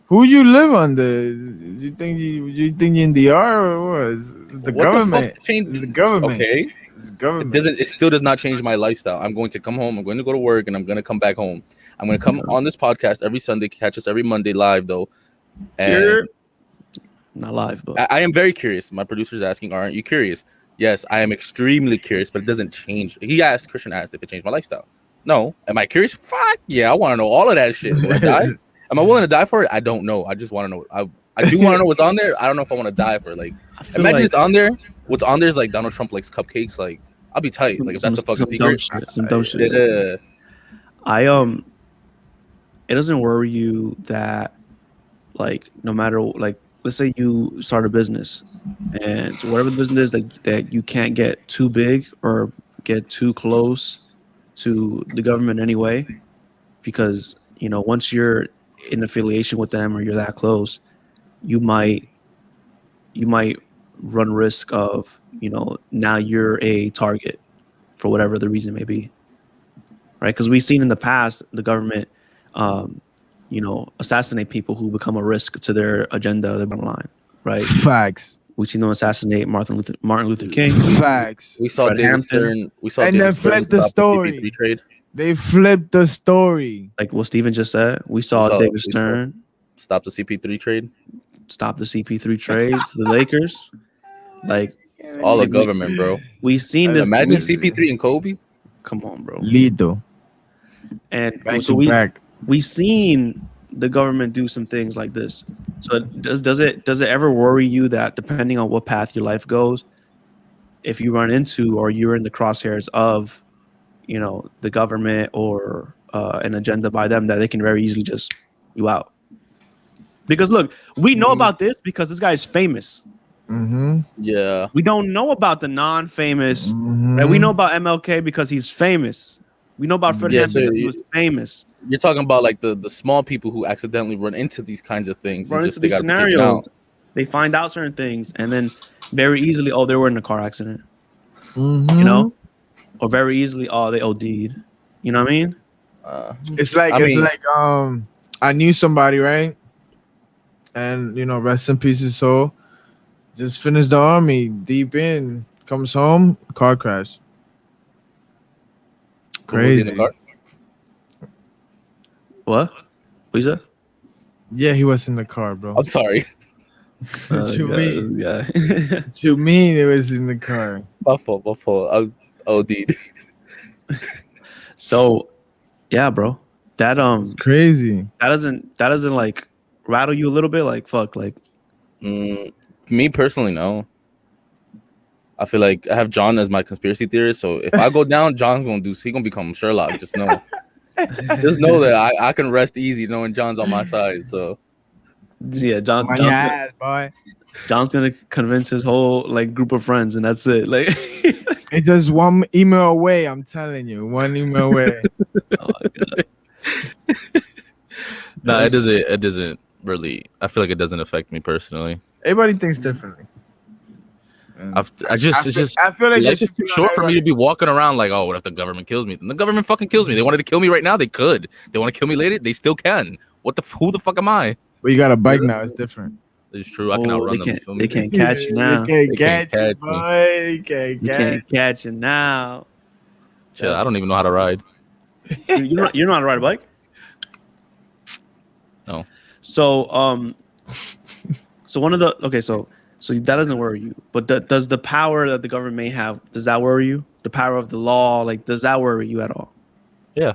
Who you live under? You think you're in the R or what? It's the government. It's the government. Okay. It's the government. It still does not change my lifestyle. I'm going to come home. I'm going to go to work, and I'm going to come back home. I'm going to come on this podcast every Sunday. Catch us every Monday live, though. And not live, but I am very curious. My producer's asking, "Aren't you curious?" Yes, I am extremely curious, but it doesn't change. Christian asked if it changed my lifestyle. No. Am I curious? Fuck yeah, I want to know all of that shit. Will I die? Am I willing to die for it? I don't know. I just want to know. I do want to know what's on there. I don't know if I want to die for it. Like, imagine it's on there. What's on there is like Donald Trump likes cupcakes. Like, I'll be tight. Like, if that's the fucking secret. Some dumb shit. Yeah. It doesn't worry you that, like, no matter, like, let's say you start a business, and whatever the business is that you can't get too big or get too close to the government anyway, because, you know, once you're in affiliation with them or you're that close, you might run risk of, you know, now you're a target for whatever the reason may be, right? Because we've seen in the past the government you know, assassinate people who become a risk to their agenda, their bottom line, right? Facts. We've seen them assassinate Martin Luther King. Facts. We saw David Stern. And then flip the story. They flipped the story. Like what Steven just said. We saw David Stern stop the CP3 trade. Stop the CP3 trade to the Lakers. Like, it's all the government, bro. We've seen this. Imagine CP3 and Kobe. Come on, bro. Lido. And so we've seen the government do some things like this. So does it ever worry you that depending on what path your life goes, if you run into or you're in the crosshairs of, you know, the government or an agenda by them, that they can very easily just you out? Because look, we know about this because this guy is famous. Mm-hmm. Yeah. We don't know about the non-famous. Mm-hmm. Right? We know about MLK because he's famous. We know about Ferdinand because he was famous. You're talking about like the small people who accidentally run into these kinds of things. Run into these scenarios. They find out certain things and then very easily, they were in a car accident. Mm-hmm. You know? Or very easily, they OD'd. You know what I mean? It's like I knew somebody, right? And, you know, rest in peace his soul. Just finished the army, deep in, comes home, car crash. Crazy. Was he in the car? What you said? Yeah, he was in the car, bro. I'm sorry. What you mean? What you mean it was in the car? My fault. OD'd. So, yeah, bro. That crazy. That doesn't like rattle you a little bit? Like, fuck, like. Me personally, no. I feel like I have John as my conspiracy theorist, so if I go down, John's gonna become Sherlock. Just know. Just know that I can rest easy knowing John's on my side. So yeah, John's gonna convince his whole like group of friends, and that's it. Like it's just one email away. I'm telling you, one email away. Oh my God. No, it doesn't really. I feel like it doesn't affect me personally. Everybody thinks differently. I feel like it's just too short for me to be walking around like, oh, what if the government kills me? Then the government fucking kills me. They wanted to kill me right now. They could. They want to kill me later. They still can. Who the fuck am I? Well, you got a bike now. It's different. It's true. I can outrun them. They can't catch you now. They can't catch you, boy. You can't catch you now. Chill, I don't even know how to ride. You know how to ride a bike? No. So so that doesn't worry you, but does the power that the government may have, does that worry you? The power of the law, like, does that worry you at all? Yeah.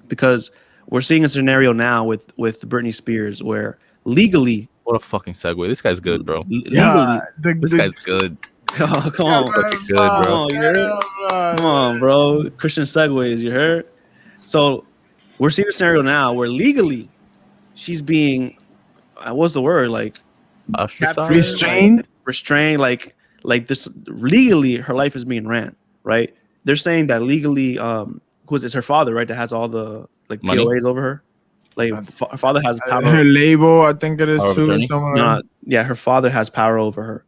Because we're seeing a scenario now with Brittany Spears where legally. What a fucking segue. This guy's good, bro. Legally, this guy's good. Oh, come on. Fucking good, bro. You heard? Come on, bro. Christian segues, you heard? So we're seeing a scenario now where legally she's being, what's the word? Like, restrained, like this legally her life is being ran, right? They're saying that legally it's her father, right? That has all the like Money? POAs over her. Like her father has power. Her label, I think it is Power of too. attorney? No, yeah, her father has power over her.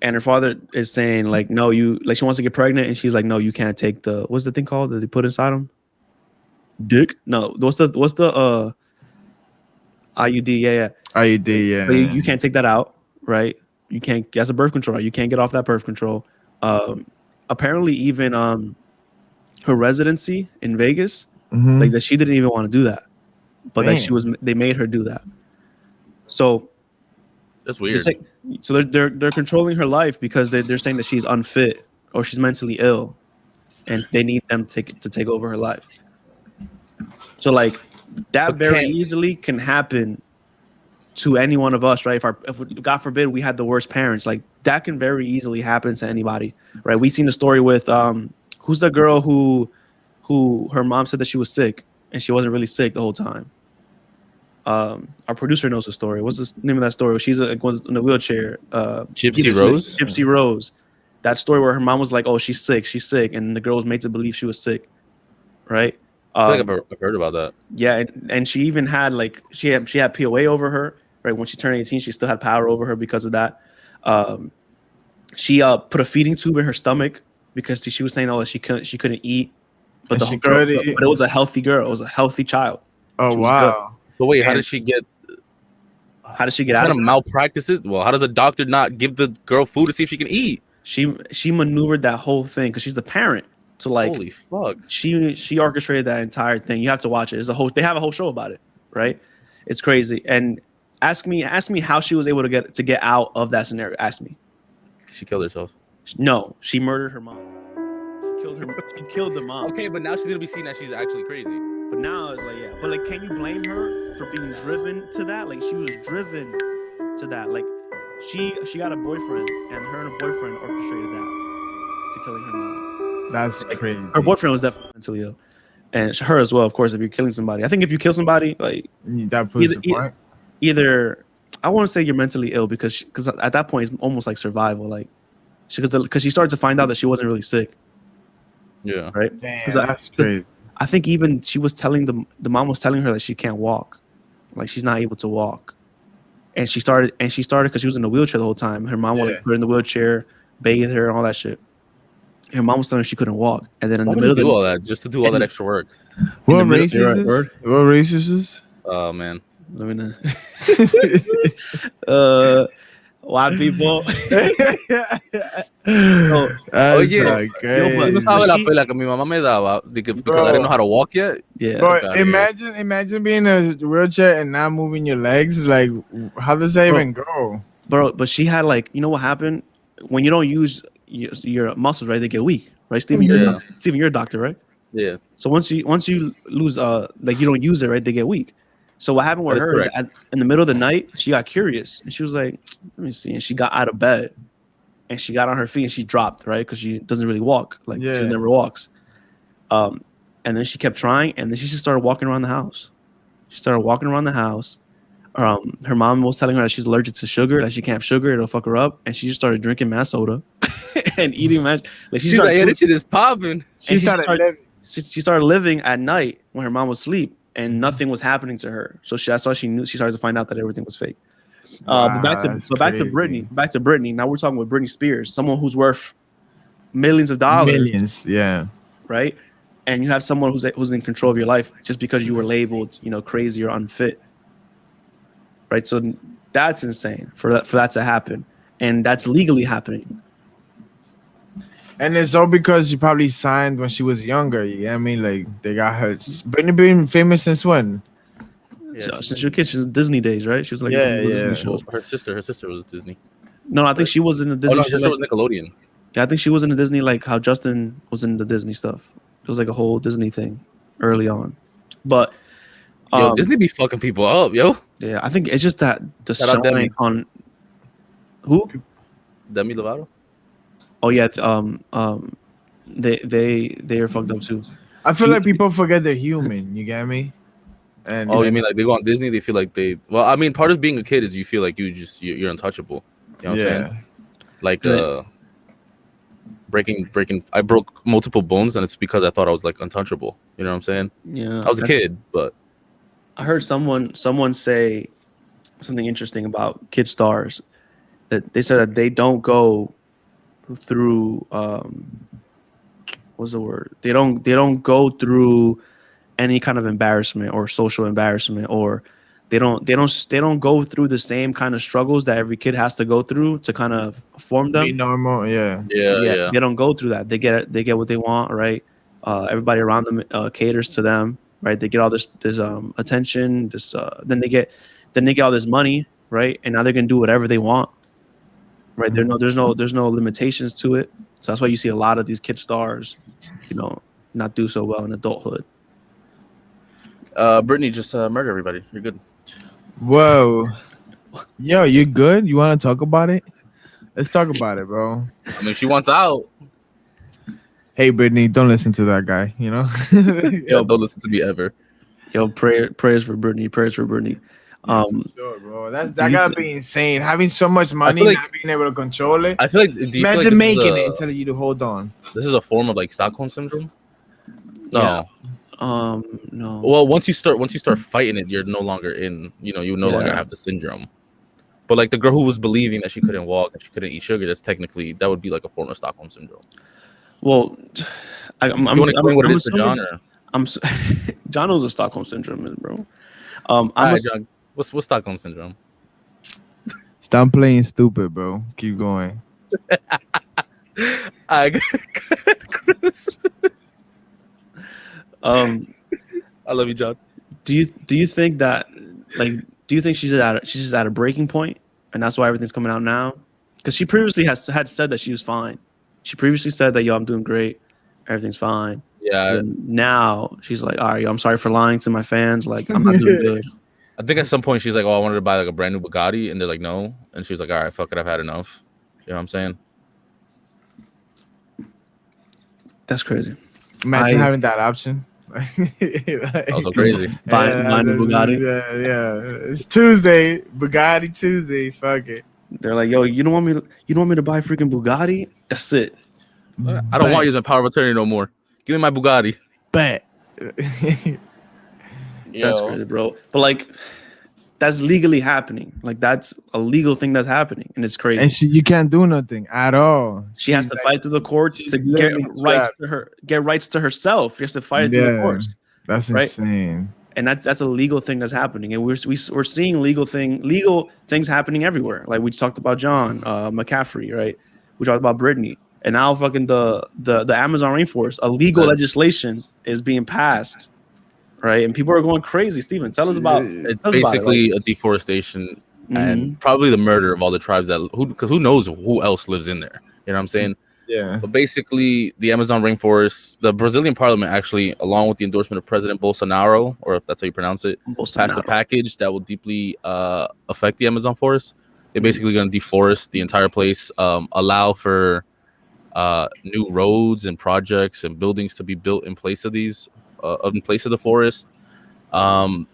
And her father is saying like, no, you like she wants to get pregnant, and she's like, no, you can't take what's the thing called that they put inside him? Dick? No, what's the IUD? Yeah. IUD, yeah. But you can't take that out, right? You can't. That's a birth control. Right? You can't get off that birth control. Apparently, even her residency in Vegas, like that, she didn't even want to do that, but like they made her do that. So That's weird. So they're controlling her life because they're saying that she's unfit or she's mentally ill, and they need them to take over her life. So like that very easily can happen to any one of us, right? If God forbid we had the worst parents, like that can very easily happen to anybody, right? We seen the story with who's the girl who her mom said that she was sick and she wasn't really sick the whole time. Our producer knows the story. What's the name of that story? She's in a wheelchair. Gypsy Rose? Gypsy Rose. That story where her mom was like, "Oh, she's sick," and the girl was made to believe she was sick, right? I feel like I've heard about that. Yeah, and she even had like she had POA over her, right? When she turned 18, she still had power over her because of that. She put a feeding tube in her stomach because she was saying that she couldn't eat, but but it was a healthy girl. It was a healthy child. Oh wow. So wait, how did she get out of it? Malpractices? Well, how does a doctor not give the girl food to see if she can eat? She maneuvered that whole thing because she's the parent. So like, holy fuck, she orchestrated that entire thing. You have to watch it. They have a whole show about it, right? It's crazy. And ask me how she was able to get out of that scenario. Ask me. She killed herself. No, she murdered her mom. She killed the mom. Okay, but now she's gonna be seen that she's actually crazy. But now it's like, yeah. But like, can you blame her for being driven to that? Like, she was driven to that. Like, she got a boyfriend, and her and a boyfriend orchestrated that to killing her mom. That's like, crazy. Her boyfriend was definitely mentally ill, and her as well. Of course, if you're killing somebody, I think if you kill somebody, like that proves the point. Either I want to say you're mentally ill because at that point it's almost like survival, like because she started to find out that she wasn't really sick. Yeah. Right. Damn, that's crazy. I think even she was telling the mom was telling her that she can't walk, like she's not able to walk, and she started because she was in a wheelchair the whole time. Her mom wanted to put her in the wheelchair, bathe her, and all that shit. Her mom was telling her she couldn't walk, and then in the middle of all that just to do all that extra work. What race is this? What race is this? Oh man, let me know. White people. Oh yeah, no sabe la pela que mi mamá me daba because I didn't know how to walk yet. Yeah, but imagine being in a wheelchair and not moving your legs. Like, how does that even go, bro? But she had like, you know what happened when you don't use your muscles, right? They get weak, right? Steven, you're a doctor, right? Yeah. So once you lose like you don't use it, right? They get weak. So what happened with her is in the middle of the night, she got curious and she was like, let me see. And she got out of bed and she got on her feet and she dropped, right? Because she doesn't really walk. Like she never walks. And then she kept trying and then she just started walking around the house. Her mom was telling her that she's allergic to sugar, that she can't have sugar, it'll fuck her up. And she just started drinking mad soda and eating mad. Like she's like, yeah, this shit is popping. She started living at night when her mom was asleep. And nothing was happening to her, so that's why she started to find out that everything was fake. But back to Brittany. Now we're talking with Brittany Spears, someone who's worth millions of dollars. Millions, yeah. Right, and you have someone who's in control of your life just because you were labeled, crazy or unfit. Right, so that's insane for that to happen, and that's legally happening. And it's all because she probably signed when she was younger. You know what I mean? Like, they got her. Brittany been famous since when? Yeah, since she was a kid, she's Disney days, right? She was like, Disney shows. Her sister was Disney. No, I think she was in the Disney. Her sister was Nickelodeon. Yeah, I think she was in the Disney, like how Justin was in the Disney stuff. It was like a whole Disney thing early on. But Disney be fucking people up, yo. Yeah, I think it's just that the shine on who? Demi Lovato. Oh yeah, they are fucked up too. I feel like people forget they're human. You get me? And I mean, like they go on Disney, they feel like they. Well, I mean, part of being a kid is you feel like you're untouchable. You know what I'm saying? Like breaking. I broke multiple bones, and it's because I thought I was like untouchable. You know what I'm saying? Yeah, I was a kid, but I heard someone say something interesting about kid stars, that they said that they don't go through what's the word? They don't go through any kind of embarrassment or social embarrassment, or they don't go through the same kind of struggles that every kid has to go through to kind of form Be them. normal, yeah. yeah. They don't go through that. They get what they want, right? Everybody around them caters to them, right? They get all this attention, then they get all this money, right? And now they can do whatever they want, right? There's no limitations to it. So that's why you see a lot of these kid stars, not do so well in adulthood. Brittany just murdered everybody. You're good. Whoa. Yo, you good? You want to talk about it? Let's talk about it, bro. I mean, she wants out. Hey, Brittany, don't listen to that guy, you know? Yo, don't listen to me ever. Yo, prayers for Brittany. Prayers for Brittany. Sure, bro. That gotta be insane. Having so much money, like, not being able to control it. I feel like Imagine making it and telling you to hold on. This is a form of like Stockholm syndrome. No. Yeah. No. Well, once you start fighting it, you're no longer in. You no longer have the syndrome. But like the girl who was believing that she couldn't walk and she couldn't eat sugar, that would be like a form of Stockholm syndrome. Well, you want to explain what it is to John? Or? John knows what Stockholm syndrome is, bro. John, what's Stockholm syndrome? Stop playing stupid, bro. Keep going. Chris. I love you, John. Do you think that she's at a breaking point, and that's why everything's coming out now? Because she previously had said that she was fine. She previously said that, yo, I'm doing great, everything's fine. Yeah. And now she's like, all right, yo, I'm sorry for lying to my fans. Like, I'm not doing good. I think at some point she's like, oh, I wanted to buy like a brand new Bugatti, and they're like, no, and she's like, all right, fuck it, I've had enough. You know what I'm saying? That's crazy. Imagine having that option. That was so crazy. Buying a Bugatti. Yeah. It's Tuesday, Bugatti Tuesday. Fuck it. They're like, yo, you don't want me to buy freaking Bugatti? That's it. I don't want you as my power of attorney no more. Give me my Bugatti. Bet. That's crazy, bro. But like, that's legally happening. Like, that's a legal thing that's happening, and it's crazy. And you can't do nothing at all. She has to fight through the courts to get rights to herself. She has to fight through the courts. That's insane. And that's a legal thing that's happening, and we're seeing legal things happening everywhere. Like we talked about John McAfee, right? We talked about Brittany, and now fucking the Amazon rainforest, illegal legislation is being passed, right? And people are going crazy. Steven, tell us about it. It's basically a deforestation and probably the murder of all the tribes because who knows who else lives in there? You know what I'm saying? Yeah. But basically, the Amazon rainforest, the Brazilian parliament actually, along with the endorsement of President Bolsonaro, or if that's how you pronounce it, passed a package that will deeply affect the Amazon forest. They're basically going to deforest the entire place, allow for new roads and projects and buildings to be built in place of these, in place of the forest. It'll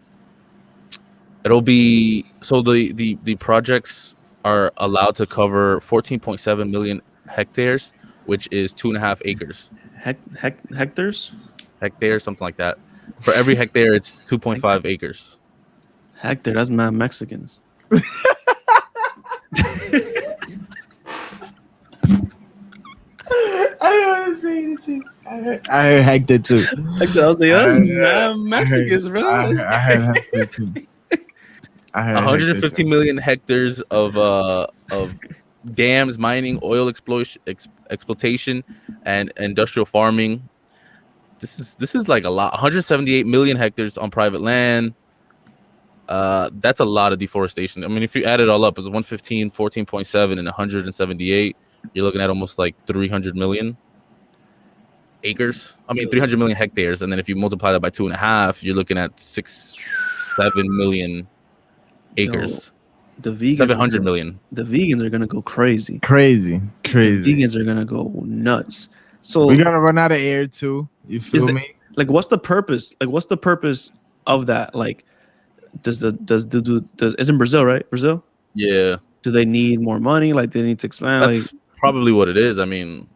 be so the projects are allowed to cover 14.7 million hectares, which is 2.5 acres. Hectares, something like that. For every hectare, it's 2.5 acres. Hectare, that's mad Mexicans. I don't want to say anything. I heard hectare too. Hectare, I was like, that's mad Mexicans, bro. I heard hectare too. 150 million hectares of dams, mining, oil exploitation, and industrial farming. This is like a lot. 178 million hectares on private land. That's a lot of deforestation. I mean, if you add it all up, it's 115, 14.7, and 178. You're looking at almost like 300 million acres. I mean, 300 million hectares, and then if you multiply that by 2.5, you're looking at 7 million acres. The vegans, 700 million. The vegans are gonna go crazy. Crazy. The vegans are gonna go nuts. So we're gonna run out of air too. You feel me? Like, what's the purpose? Like, what's the purpose of that? Like, is in Brazil, right? Brazil? Yeah. Do they need more money? Like, they need to expand? That's probably what it is. I mean,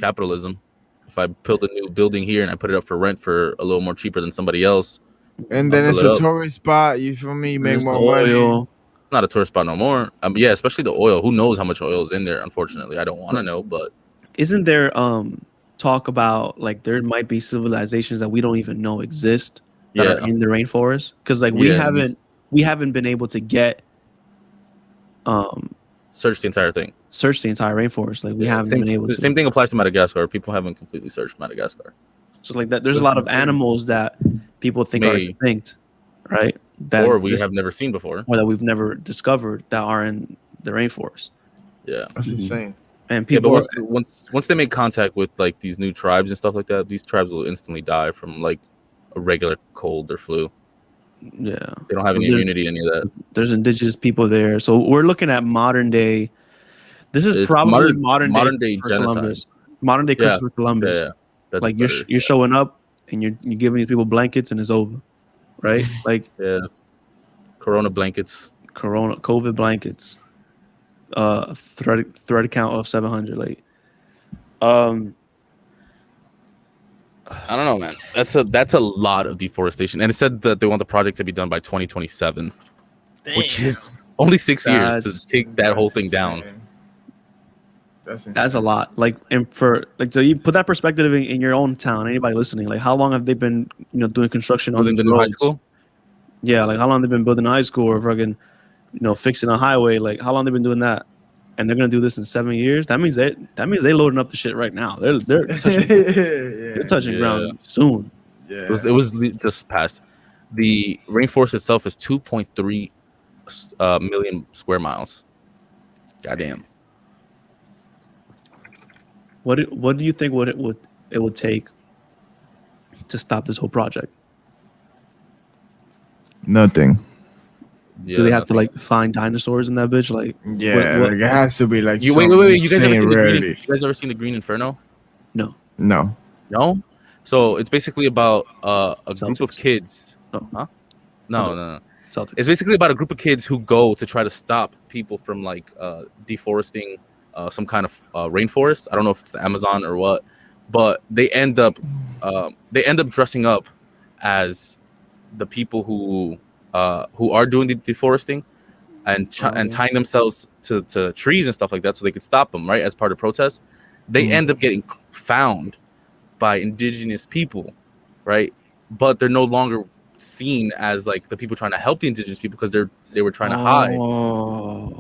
capitalism. If I build a new building here and I put it up for rent for a little more cheaper than somebody else, And I'll then it's fill it a up. tourist spot. You feel me? You make There's the more money. oil. It's not a tourist spot no more. Yeah, especially the oil. Who knows how much oil is in there? Unfortunately, I don't want to know. But Isn't there talk about like there might be civilizations that we don't even know exist that are yeah, in the rainforest? Because like yeah, we haven't been able to get search the entire thing. search the entire rainforest. Like we haven't been able The to. same thing applies to Madagascar. People haven't completely searched Madagascar. So like that, there's a lot of animals that people think are extinct, right? That Or we have never seen before. or that we've never discovered that are in the rainforest. Yeah, That's insane. And yeah. people, But once they make contact with like these new tribes and stuff like that, these tribes will instantly die from like a regular cold or flu. yeah, They don't have any immunity to any of that. there's indigenous people there. So we're looking at modern day. This is It's probably modern day for genocide. Columbus. Modern day Christopher Columbus. Yeah, that's like better. you're showing up and you're giving these people blankets and it's over, right? Like Corona blankets, COVID blankets, threat count of 700. Like, I don't know, man. That's a lot of deforestation, and it said that they want the project to be done by 2027, which is only 6 years to take that whole thing down. That's a lot. Like, and for like, so you put that perspective in your own town. Anybody listening, like, how long have they been, doing construction on the new high school? Yeah, like how long they been building a high school or fucking, fixing a highway? Like, how long they been doing that? And they're gonna do this in 7 years. That means they loading up the shit right now. They're touching, they're touching ground soon. Yeah, it was just past. The rainforest itself is 2.3 million square miles. Goddamn. What do you think it would take to stop this whole project? Nothing. Yeah, do they have to like find dinosaurs in that bitch? Like, yeah, like it has to be like. Wait. You guys ever seen the Green Inferno? No. No. So it's basically about a group of kids. Oh. Huh? No. Celtics. It's basically about a group of kids who go to try to stop people from like deforesting some kind of rainforest. I don't know if it's the Amazon or what, but they end up dressing up as the people who are doing the deforesting and tying themselves to trees and stuff like that so they could stop them, right, as part of protests. They end up getting found by indigenous people, right? But they're no longer seen as like the people trying to help the indigenous people because they were trying to hide.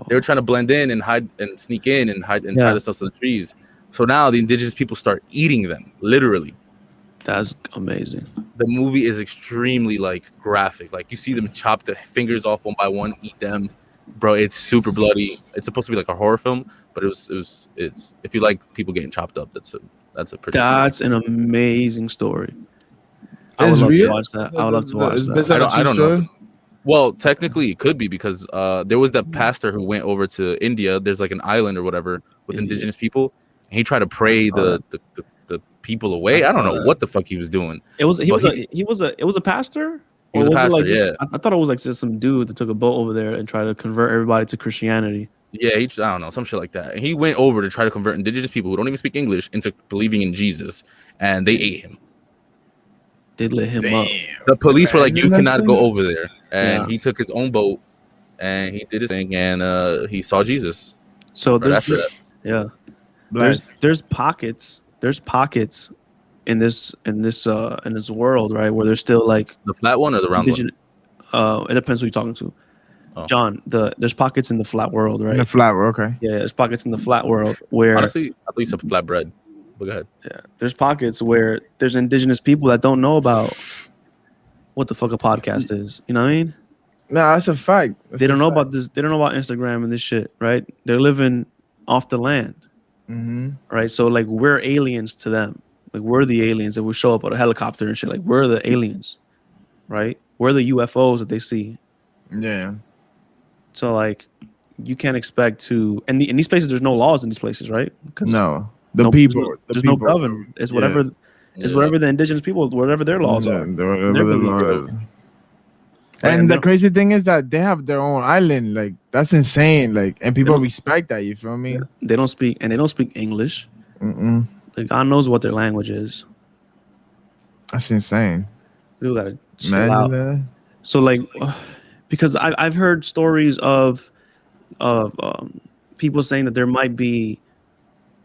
They were trying to blend in and hide and sneak in and hide and tie themselves to the trees. So now the indigenous people start eating them, literally. That's amazing. The movie is extremely like graphic. Like you see them chop the fingers off one by one, eat them, bro. It's super bloody. It's supposed to be like a horror film, but it's if you like people getting chopped up, that's a pretty. That's an amazing story. I would love to watch that. I would love to watch that. I don't know. Well, technically it could be because there was that pastor who went over to India. There's like an island or whatever with indigenous people, and he tried to pray the people away. I don't know what the fuck he was doing. It was a pastor. He was a pastor. I thought it was like just some dude that took a boat over there and tried to convert everybody to Christianity. Yeah, I don't know, some shit like that. And he went over to try to convert indigenous people who don't even speak English into believing in Jesus, and they ate him. They lit him up. The police were like, "You cannot go over there," and he took his own boat and he did his thing, and he saw Jesus. So right there's pockets in this world, right, where there's still like the flat one or the round one. It depends who you're talking to. Oh. John, there's pockets in the flat world, right? In the flat world, okay. Yeah, there's pockets in the flat world where honestly, at least a flat bread. But go ahead. Yeah, there's pockets where there's indigenous people that don't know about what the fuck a podcast is. You know what I mean? No, that's a fact. They don't know about this. They don't know about Instagram and this shit, right? They're living off the land, right? So like we're aliens to them. Like we're the aliens that will show up on a helicopter and shit. Like we're the aliens, right? We're the UFOs that they see. Yeah. So like you can't expect to. And in these places, there's no laws in these places, right? No. There's no government. It's whatever. It's whatever the indigenous people, whatever their laws are. Whatever their laws. And the crazy thing is that they have their own island. Like that's insane. Like, and people respect that. You feel me? They don't speak English. Like, God knows what their language is. That's insane. People gotta chill Imagine out. that. So like, because I've heard stories of people saying that there might be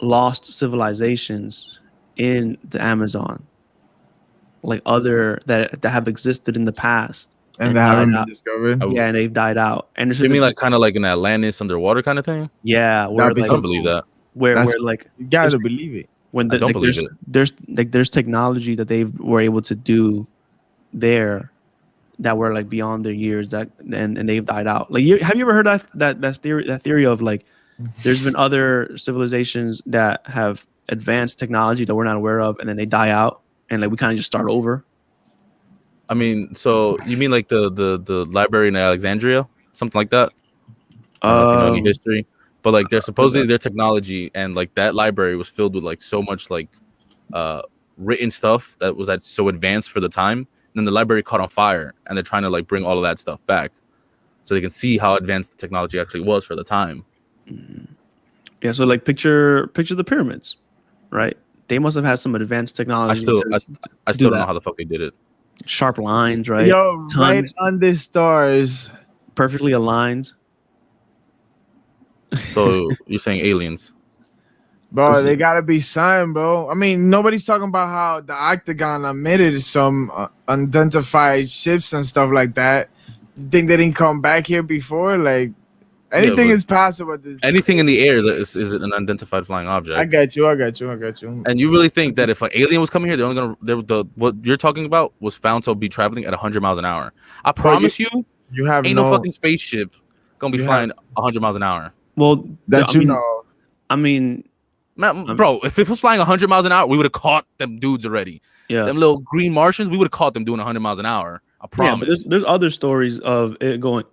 lost civilizations in the Amazon, like other that have existed in the past And they died haven't been out. discovered. I would- Yeah, and they've died out. And You mean like kind of like an Atlantis underwater kind of thing? yeah, where That'd be like I don't believe that. where That's- like You gotta believe it. when I don't believe it. there's technology that they were able to do there that were like beyond their years that and they've died out. Like, have you ever heard that theory of like there's been other civilizations that have advanced technology that we're not aware of, and then they die out, and like we kind of just start over. I mean, so you mean like the library in Alexandria, something like that? I don't know if you know any history, but like they're supposedly their technology and like that library was filled with like so much like written stuff that was so advanced for the time. And then the library caught on fire, and they're trying to like bring all of that stuff back so they can see how advanced the technology actually was for the time. Yeah, so like picture the pyramids, right? They must have had some advanced technology. I still don't know how the fuck they did it. Sharp lines, right? Yo, right Tons. on the stars. Perfectly aligned. So you're saying aliens? Bro, Listen. they gotta be signed, bro. I mean, nobody's talking about how the Octagon admitted some unidentified ships and stuff like that. You think they didn't come back here before? Like, anything but is possible. At this Anything in the air is an unidentified flying object. I got you. And you really think that if an alien was coming here, they're only gonna what you're talking about was found to be traveling at 100 miles an hour? I promise you, You have ain't no fucking spaceship gonna be flying 100 miles an hour. Well, that I you mean, know. I mean, Man, bro, if it was flying 100 miles an hour, we would have caught them dudes already. yeah. Them little green Martians, we would have caught them doing 100 miles an hour. I Yeah, promise. but there's other stories of it going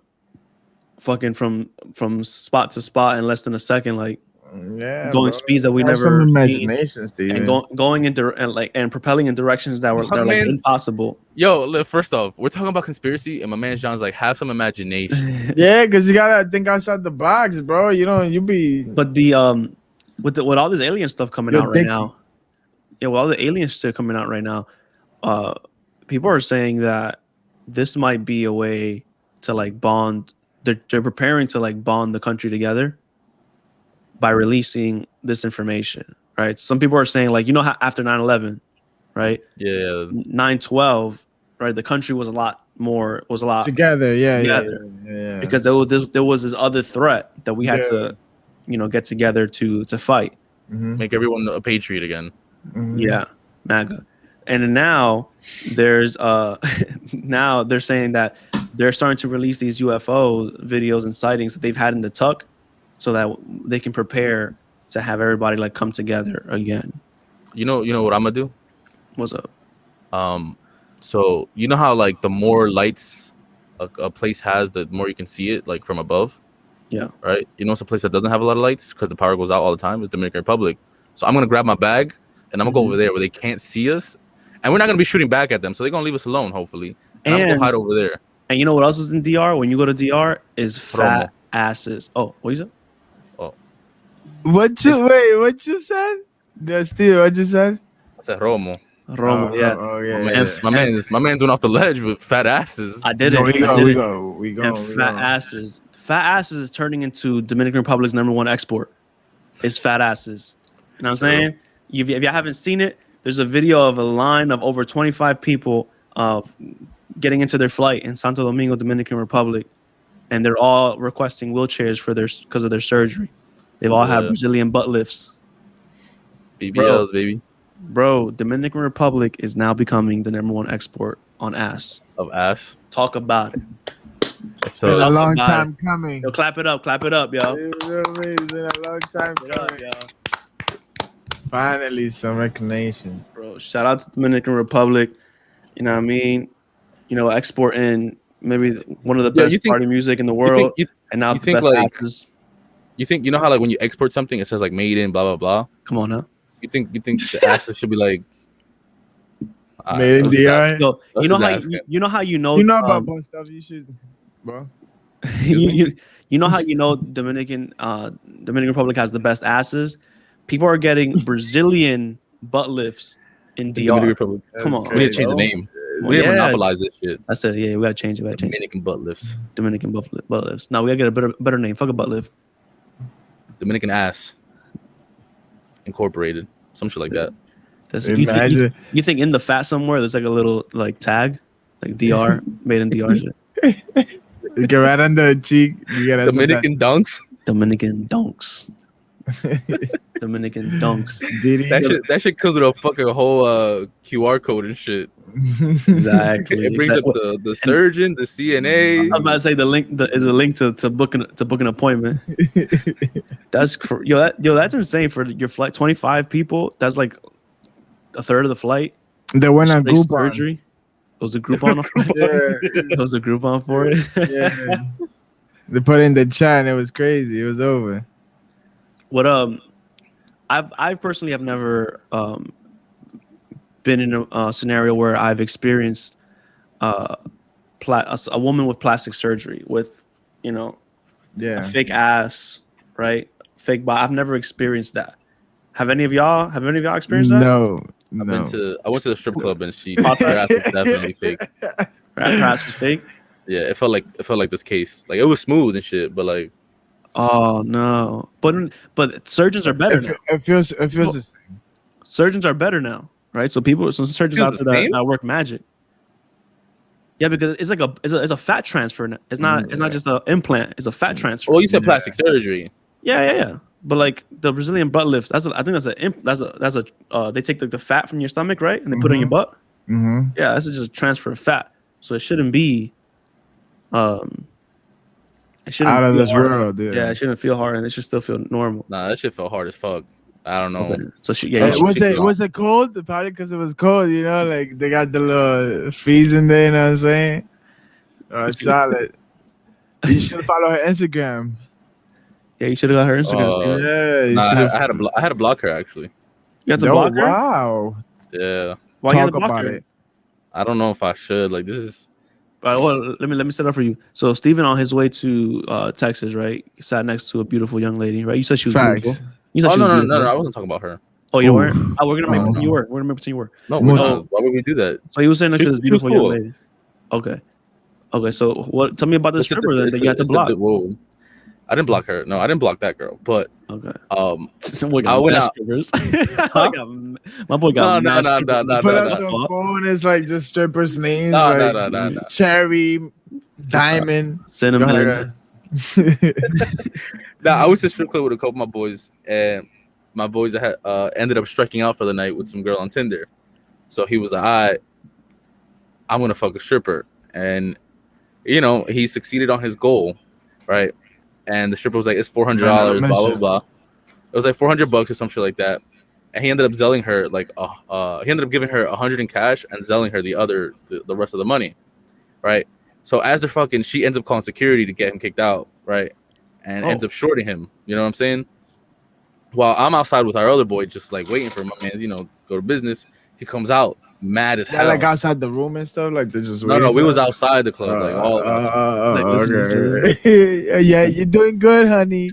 fucking from spot to spot in less than a second, like Yeah, going bro. speeds that we Have never some seen, imagination, Steven. and going into and propelling in directions that were My that are like man's- impossible. Yo, first off, we're talking about conspiracy, and my man John's like, have some imagination. Yeah, because you gotta think outside the box, bro. You know, you be. But the with all this alien stuff coming Yo, out right Dixie. now, yeah, with all the alien stuff coming out right now, people are saying that this might be a way to like bond. They're preparing to like bond the country together by releasing this information, right? Some people are saying like, you know how after 9/11, right? Yeah. 9/12, right? The country was a lot Together, yeah, together. yeah. Because there was this other threat that we had to, get together to fight. Mhm, Make everyone a patriot again. mhm. Yeah, MAGA. And then now there's now they're saying that they're starting to release these UFO videos and sightings that they've had in the tuck, so that they can prepare to have everybody like come together again. You know what I'm gonna do? What's up? So you know how like the more lights a place has, the more you can see it like from above. Yeah. Right. You know, it's a place that doesn't have a lot of lights because the power goes out all the time. Is Dominican Republic. So I'm gonna grab my bag and I'm gonna go over there where they can't see us, and we're not gonna be shooting back at them, so they're gonna leave us alone, hopefully. And I'm gonna And- go hide over there. And you know what else is in DR? When you go to DR, is fat asses. Oh, what you said? What you said? That's still what you said? I said Romo. Romo, yeah. Oh, yeah. My man's went off the ledge with fat asses. I did it. No, we I did it. go. And fat asses. Fat asses is turning into Dominican Republic's #1 export. It's fat asses. You know what I'm saying? If you haven't seen it, there's a video of a line of over 25 people getting into their flight in Santo Domingo, Dominican Republic, and they're all requesting wheelchairs because of their surgery. They've all had Brazilian butt lifts. BBLs, baby. Bro, Dominican Republic is now becoming the #1 export on ass. Of ass. Talk about it. So It's a long about time coming. Yo, clap it up, yo. It's been a long time coming. Finally, some recognition. Bro, shout out to Dominican Republic. You know what I mean? Exporting maybe one of the best party music in the world, and now you the think, best like, asses. you think how like when you export something, it says like made in blah blah blah. Come on now. You think the asses should be like Made in DR. Yo, Let's you know just how ask it. you know how you know You know about butt stuff. You should, bro. you know how you know Dominican Republic has the best asses. People are getting Brazilian butt lifts in The DR. Dominican Republic. Come on, We need to change the name. We need to monopolize this shit. I said, yeah, we gotta change it. We gotta change it. Dominican butt lifts. Dominican butt lifts. Now we gotta get a better name. Fuck a butt lift. Dominican ass incorporated. Some shit like that. You think in the fat somewhere there's like a little like tag, like DR made in DR shit. You get right under the cheek. You get Dominican dunks. Dominican dunks. Dominican dunks. That shit comes with a fucking whole QR code and shit. Exactly. It brings up the surgeon, the CNA. I'm about to say the link is a link to book an appointment. That's that's insane for your flight. 25 people. That's like a third of the flight. They went on Groupon. Surgery. It was a Groupon. It was a Groupon for it. Yeah. They put it in the chat and it was crazy. It was over. What I personally have never been in a scenario where I've experienced a woman with plastic surgery with, a fake ass, right? Fake body. I've never experienced that. Have any of y'all experienced that? No. I went to the strip club and her ass was definitely fake. Her ass was fake. Yeah, it felt like this case. Like it was smooth and shit, but like. Oh no! But surgeons are better now. It feels the same. Surgeons are better now, right? So surgeons out there that work magic. Yeah, because it's like it's a fat transfer. It's not just an implant. It's a fat transfer. Well, you said plastic surgery. Yeah. But like the Brazilian butt lifts, I think they take the fat from your stomach, right, and they put it in your butt. Mm-hmm. Yeah, this is just a transfer of fat. So it shouldn't be. It shouldn't out of this hard. world, dude. Yeah, it shouldn't feel hard, and it should still feel normal. Nah, that shit felt hard as fuck. I don't know. Okay. So was it cold? Probably because it was cold. Like they got the little freezing there. You know what I'm saying? It's solid. You should follow her Instagram. Yeah, you should have got her Instagram. I had to block her actually. You had to block her? Wow. Yeah. Why Talk you had to block about her? it. I don't know if I should. Like this is. Well, let me set up for you. So Steven on his way to Texas, right? He sat next to a beautiful young lady, right? You said she was beautiful. You said no, I wasn't talking about her. Oh, you weren't? Oh, we're gonna make pretend you were. We're gonna make pretend you were. No, we're not. Why would we do that? So he was saying next to this beautiful young cool. lady. Okay. So what? Tell me about this stripper that you had to block. I didn't block her. No, I didn't block that girl. But okay. I went out. My boy got no. Put up the phone. It's like just strippers' names. No. Cherry, Diamond, Cinnamon. I was at strip club with a couple of my boys, and my boys had ended up striking out for the night with some girl on Tinder. So he was like, I'm gonna fuck a stripper, and he succeeded on his goal, right? And the stripper was like, it's $400, blah blah blah. It was like $400 or some shit like that. And he ended up selling her he ended up giving her 100 in cash and selling her the rest of the money, right? So as they're fucking, she ends up calling security to get him kicked out, right? And ends up shorting him. You know what I'm saying? While I'm outside with our other boy, just like waiting for my man's, go to business. He comes out mad as hell. Like outside the room and stuff. Like they're just no. We was outside the club, like all of us. Okay. Yeah, you're doing good, honey.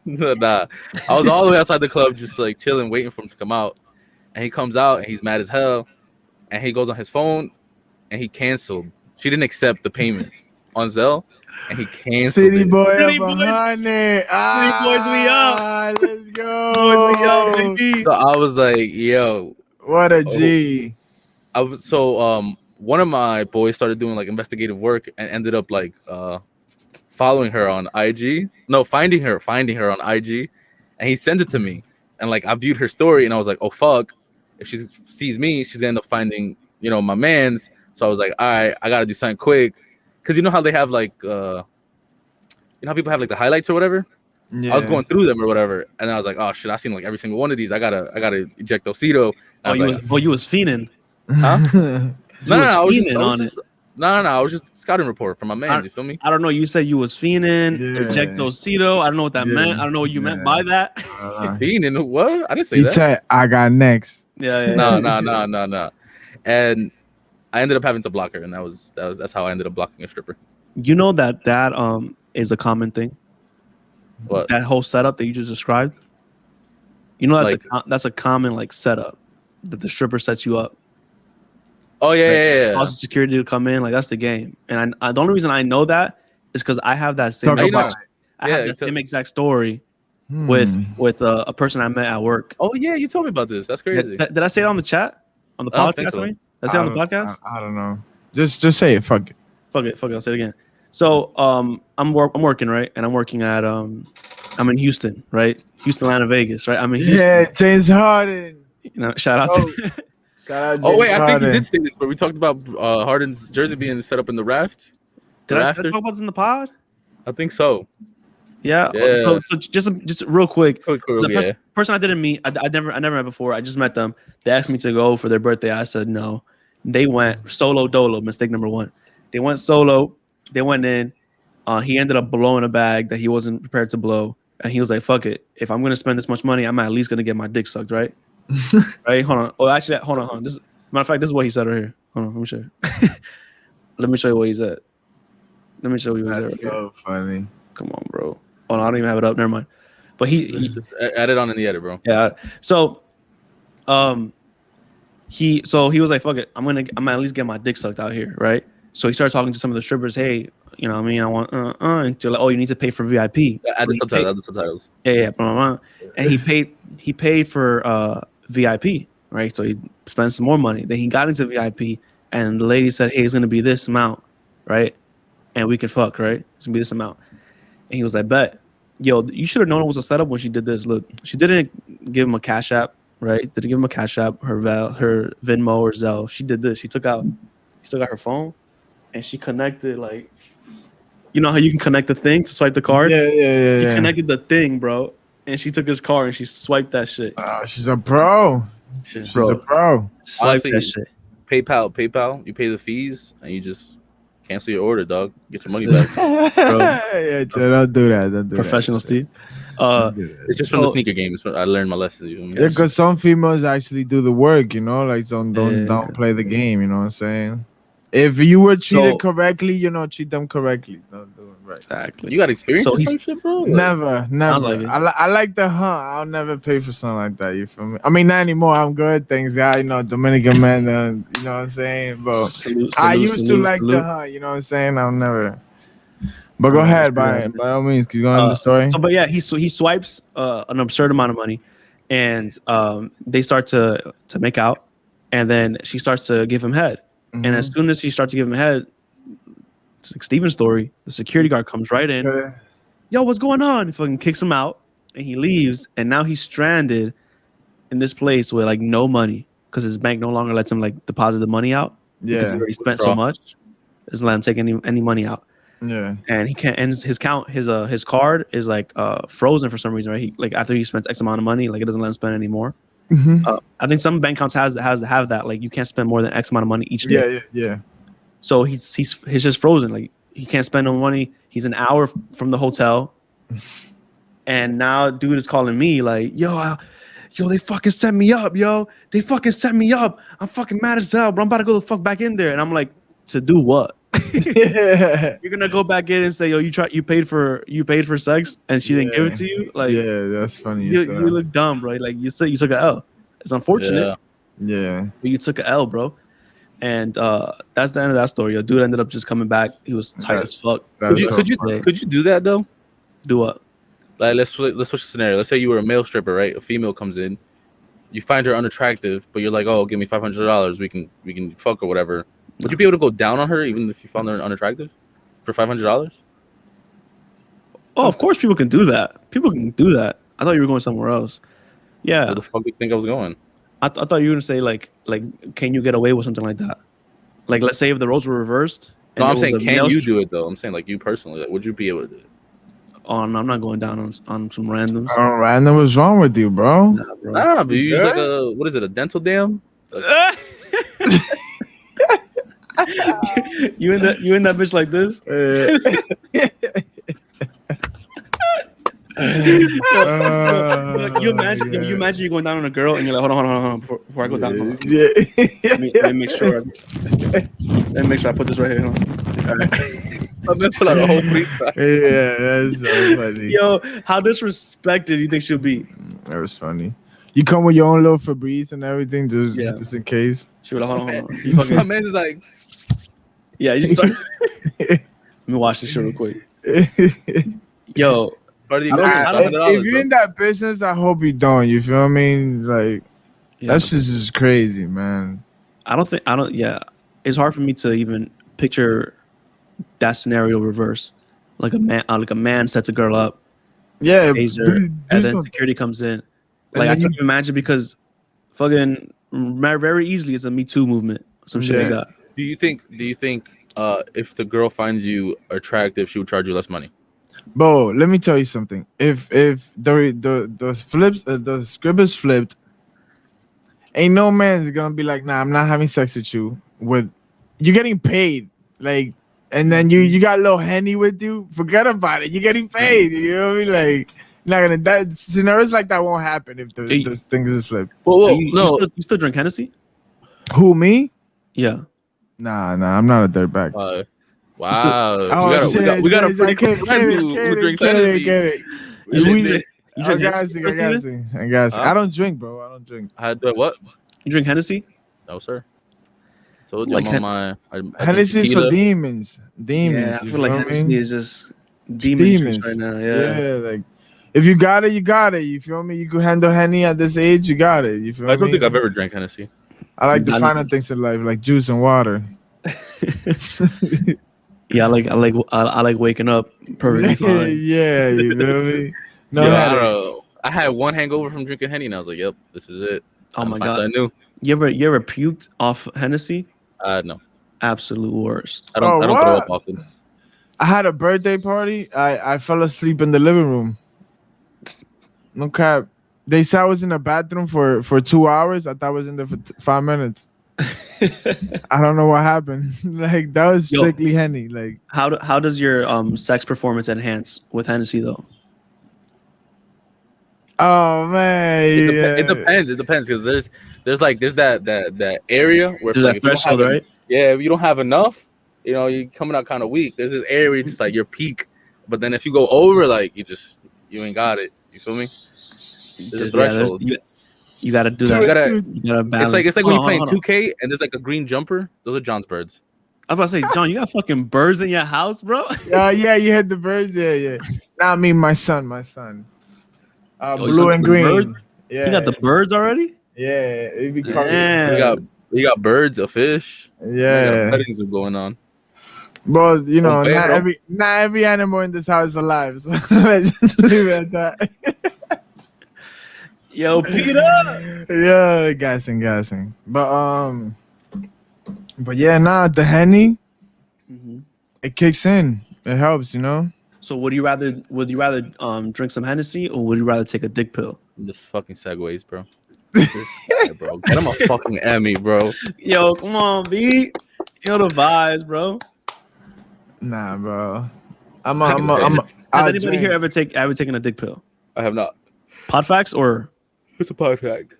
Nah, I was all the way outside the club, just like chilling, waiting for him to come out. And he comes out and he's mad as hell. And he goes on his phone and he canceled. She didn't accept the payment on Zelle, and he canceled. City boy, City up boys. 100. Boys, we up. Let's go. Boys, we up, baby. So I was like, yo, what a G. One of my boys started doing like investigative work and ended up like following her on IG. No, finding her on IG, and he sent it to me. And like I viewed her story, and I was like, oh fuck, if she sees me, she's gonna end up finding my man's. So I was like, all right, I gotta do something quick, because you know how they have like how people have like the highlights or whatever. Yeah. I was going through them or whatever, and then I was like, oh shit, I seen like every single one of these. I gotta eject Ojito. You was fiending. Huh? No, I was just scouting report from my man. You feel me? I don't know. You said you was fiending, eject Ojito. I don't know what that meant. I don't know what you meant by that. Fiending? What? I didn't say that. He said, I got next. Yeah. No. And I ended up having to block her, and that's how I ended up blocking a stripper. You know that is a common thing. What? That whole setup that you just described You know Like- that's a common like setup that the stripper sets you up. Oh yeah. Also security to come in, like that's the game. And I the only reason I know that is because I have that same Talk exact, about I have that same exact story with a person I met at work. Oh yeah, you told me about this. That's crazy. Did I say it on the chat? On the I don't think podcast? so. I mean? Did I say it on the podcast? I don't know. Just say it. Fuck it. Fuck it. I'll say it again. So I'm working, right? And I'm working at I'm in Houston, right? Houston, Atlanta, Vegas, right? I'm in Houston. Yeah, James Harden. You know, shout out Oh. to Shout out James Oh wait, I think Harden. you did say this, but we talked about Harden's jersey being set up in the raft. Did I talk about this in the pod? I think so. Yeah. Yeah. So just real quick. Cool, The person I didn't meet, I never met before. I just met them. They asked me to go for their birthday. I said no. They went solo dolo. Mistake number one. They went solo. They went in. He ended up blowing a bag that he wasn't prepared to blow, and he was like, "Fuck it. If I'm gonna spend this much money, I'm at least gonna get my dick sucked, right?" Right? Hold on. Oh, actually, hold on. Matter of fact, this is what he said right here. Hold on. Let me show you. Let me show you what he said. Let me show you what he That's said. Right so funny. Come on, bro. Oh, no, I don't even have it up. Never mind. But he Just add it on in the edit, bro. yeah. So, he was like, "Fuck it, I'm gonna at least get my dick sucked out here, right?" So he started talking to some of the strippers. Hey, you know, what I mean, I want and they're like, "Oh, you need to pay for VIP." Add the So subtitles. Add the subtitles. Yeah, blah, blah, blah. And he paid for VIP, right? So he spent some more money. Then he got into VIP, and the lady said, "Hey, it's gonna be this amount, right? And we can fuck, right? It's gonna be this amount." And he was like, "Bet." Yo, you should have known it was a setup when she did this. Look, she didn't give him a Cash App, right? Didn't give him a Cash App, her Venmo or Zelle. She did this. She took out her phone, and she connected, like, you know how you can connect the thing to swipe the card? Yeah. She connected the thing, bro, and she took his card and she swiped that shit. She's a pro. She's a pro. Swiped Honestly, that shit. PayPal. You pay the fees and you just cancel your order, dog. Get your money back. Yeah, don't do that. Don't do Professional, that. Steve. It's just from the sneaker game. I learned my lesson. Yeah, because some females actually do the work, you know, like don't play the game, you know what I'm saying? If you were treated correctly, you know, treat them correctly. Don't do it right. Exactly. You got experience So with he's- some shit, bro? Never. like it. I like the hunt. I'll never pay for something like that. You feel me? I mean, not anymore. I'm good. Thanks, God. You know, Dominican man. You know what I'm saying? But I used to like the hunt. You know what I'm saying? I'll never. But go ahead, by all means. Keep going the story. So, but yeah, he swipes an absurd amount of money, and they start to make out, and then she starts to give him head. And as soon as she starts to give him head, it's like Steven's story. The security guard comes right in. Yo, what's going on? He fucking kicks him out, and he leaves. And now he's stranded in this place with like no money because his bank no longer lets him like deposit the money out because he already spent so much. Doesn't let him take any money out. Yeah. And he can't. And his card is like frozen for some reason, right? He like after he spends X amount of money, like it doesn't let him spend anymore. I think some bank accounts has to have that, like you can't spend more than X amount of money each day. Yeah. So he's just frozen, like he can't spend no money. He's an hour from the hotel, and now dude is calling me like, yo, they fucking set me up, yo. They fucking set me up. I'm fucking mad as hell, bro. I'm about to go the fuck back in there, and I'm like, to do what? You're gonna go back in and say, yo, you paid for sex and she didn't give it to you? Like, yeah, that's funny. You look dumb, bro. Like you said, you took an L. It's unfortunate. Yeah. But you took an L, bro. And that's the end of that story. Your dude ended up just coming back. He was tight as fuck. Could you do that though? Do what? Like let's switch the scenario. Let's say you were a male stripper, right? A female comes in, you find her unattractive, but you're like, oh, give me $500. We can fuck or whatever. Would you be able to go down on her even if you found her unattractive for $500? Oh, of course, people can do that. People can do that. I thought you were going somewhere else. Yeah. Where the fuck do you think I was going? I thought you were gonna say like, can you get away with something like that? Like, let's say if the roles were reversed. No, I'm saying, can you do it though? I'm saying like you personally, like, would you be able to do it? Oh no, I'm not going down on some randoms. Random, what's wrong with you, bro? Nah, bro. Nah, but you use like a dental dam? You in that bitch like this? You imagine you're going down on a girl and you're like, hold on before I go down. Let me make sure. Let me make sure I put this right here. I'm gonna pull out a whole freestyle. Yeah, that's so funny. Yo, how disrespected do you think she'll be? That was funny. You come with your own little Febreze and everything, Yeah. just in case. She was like, hold on. You My fucking, man's like, yeah, you start. Let me watch this shit real quick. Yo, part of the I don't- experience. I don't- $500, If you're bro. in that business, I hope you don't. You feel me? Like yeah, that's just crazy, man. yeah. It's hard for me to even picture that scenario reverse. Like a man sets a girl up, Yeah, pays her, do and then something. security comes in. And Like I then you- couldn't imagine because fucking very easily it's a Me Too movement. Some shit like Yeah. that. Do you think if the girl finds you attractive, she would charge you less money? Bro, let me tell you something. If the flips the script is flipped, ain't no man's gonna be like, nah, I'm not having sex with you. You're getting paid, like, and then you got a little henny with you. Forget about it. You're getting paid. You know what I mean? Like, not gonna that scenarios like that won't happen if the thing is flipped. Whoa, You still drink Hennessy? Who, me? Yeah. Nah, I'm not a dirtbag. Wow, Oh, we got a pretty get good friend who drinks Hennessy. Get it. You We- drink I Hennessy, got you. Steven? I got you. Huh? I don't drink, bro. I don't drink. I had what? You drink Hennessy? No, sir. Told you Like I'm on I drink Hennessy is for tequila. demons. Yeah, I you feel like feel Hennessy me? is just demon juice right now. Yeah. Yeah, like if you got it, you got it. You feel me? You can handle Henny at this age, you got it. You feel me? I don't think I've ever drank Hennessy. I like the I- finer things in life, like juice and water. Yeah, I like waking up perfectly fine. Yeah, you feel me? No Yo, I headaches. don't know. I had one hangover from drinking Henny, and I was like, "Yep, this is it." Oh my Time to find god. something new. You ever puked off Hennessy? No, Absolute worst. I don't throw what? up often. I had a birthday party. I fell asleep in the living room. No cap. They said I was in the bathroom for 2 hours. I thought I was in there for 5 minutes. I don't know what happened. Like that was Yo. strictly Henny. Like How does your sex performance enhance with Hennessy though? oh man, It depends. It depends because there's that area where There's like, that if you don't threshold, have right? Yeah, if you don't have enough, you're coming out kind of weak. There's this area where it's just like your peak, but then if you go over, like you ain't got it. You feel me? There's a threshold. You gotta do Do that. it. You gotta balance. It's like when you're playing Hold on. 2K and there's like a green jumper. Those are John's birds. I was about to say, John, you got fucking birds in your house, bro. Yeah, you hit the birds. Yeah. Not me, my son. Oh, your Blue son and got the green. bird? Yeah, You got the birds already? yeah. It be called, Yeah. We got birds, a fish. yeah. Weddings are going on. But you know, Bombay, bro. not every animal in this house is alive. So let's just leave it at that. Yo, Peter. Yeah, gassing. But yeah, the Henny, it kicks in. It helps, you know. So would you rather drink some Hennessy or would you rather take a dick pill? This fucking segues, bro. This guy, bro. Get him a fucking Emmy, bro. Yo, come on, B. Yo, the vibes, bro. Nah, bro. Has anybody here ever taken a dick pill? I have not. Pod facts or It's a podcast.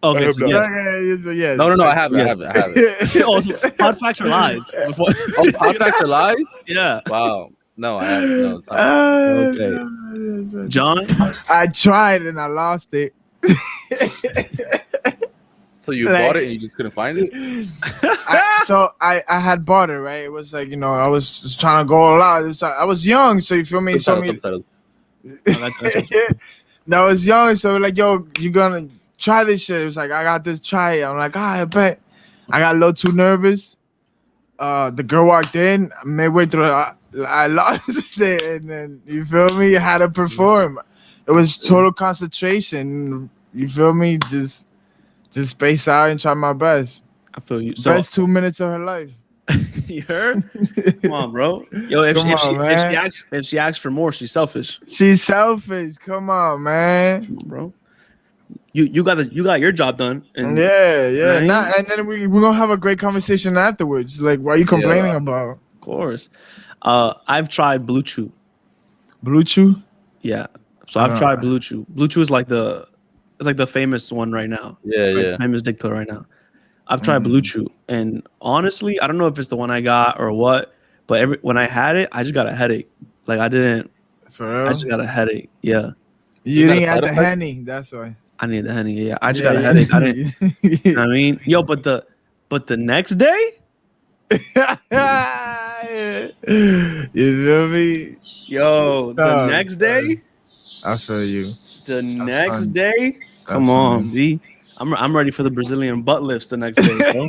okay? have So not. yes. Yes. No, I haven't. Yes. I haven't. Oh, so pod facts are lies. Before- Oh, podcast are lies? yeah, Wow. No, I haven't. No, it's not. Okay. John. I tried and I lost it. So you Like- bought it and you just couldn't find it? I had bought it, right? It was like, I was just trying to go all out. It was like, I was young, so you feel me? Subtitles. I was young, so like, yo, you gonna try this shit? It was like, I got this, try it. I'm like, I bet. I got a little too nervous. The girl walked in, midway through, I lost it, and then you feel me? I had to perform. It was total concentration. You feel me? Just space out and try my best. I feel you. So Best 2 minutes of her life. you heard? Come on, bro. Yo, if she asks for more, she's selfish. She's selfish. Come on, man. Come on, bro. You got your job done. And Yeah. Right? And then we're gonna have a great conversation afterwards. Like, what are you complaining about? Of course. I've tried Blue Chew. Blue Chew? Yeah. So I've tried Blue Chew. Blue Chew is like the famous one right now. Yeah. Famous dick pill right now. I've tried Blue Chew, and honestly, I don't know if it's the one I got or what, but when I had it, I just got a headache. Like I For real? just got a headache. Yeah. You Is that didn't a add side the effect? Henny. That's why. I need the Henny. Yeah, I just got a headache. I didn't. You know what I mean, yo, but the next day. You feel me? Yo, the next day. I feel you. The next day. Come on, B. I'm ready for the Brazilian butt lifts the next day, bro.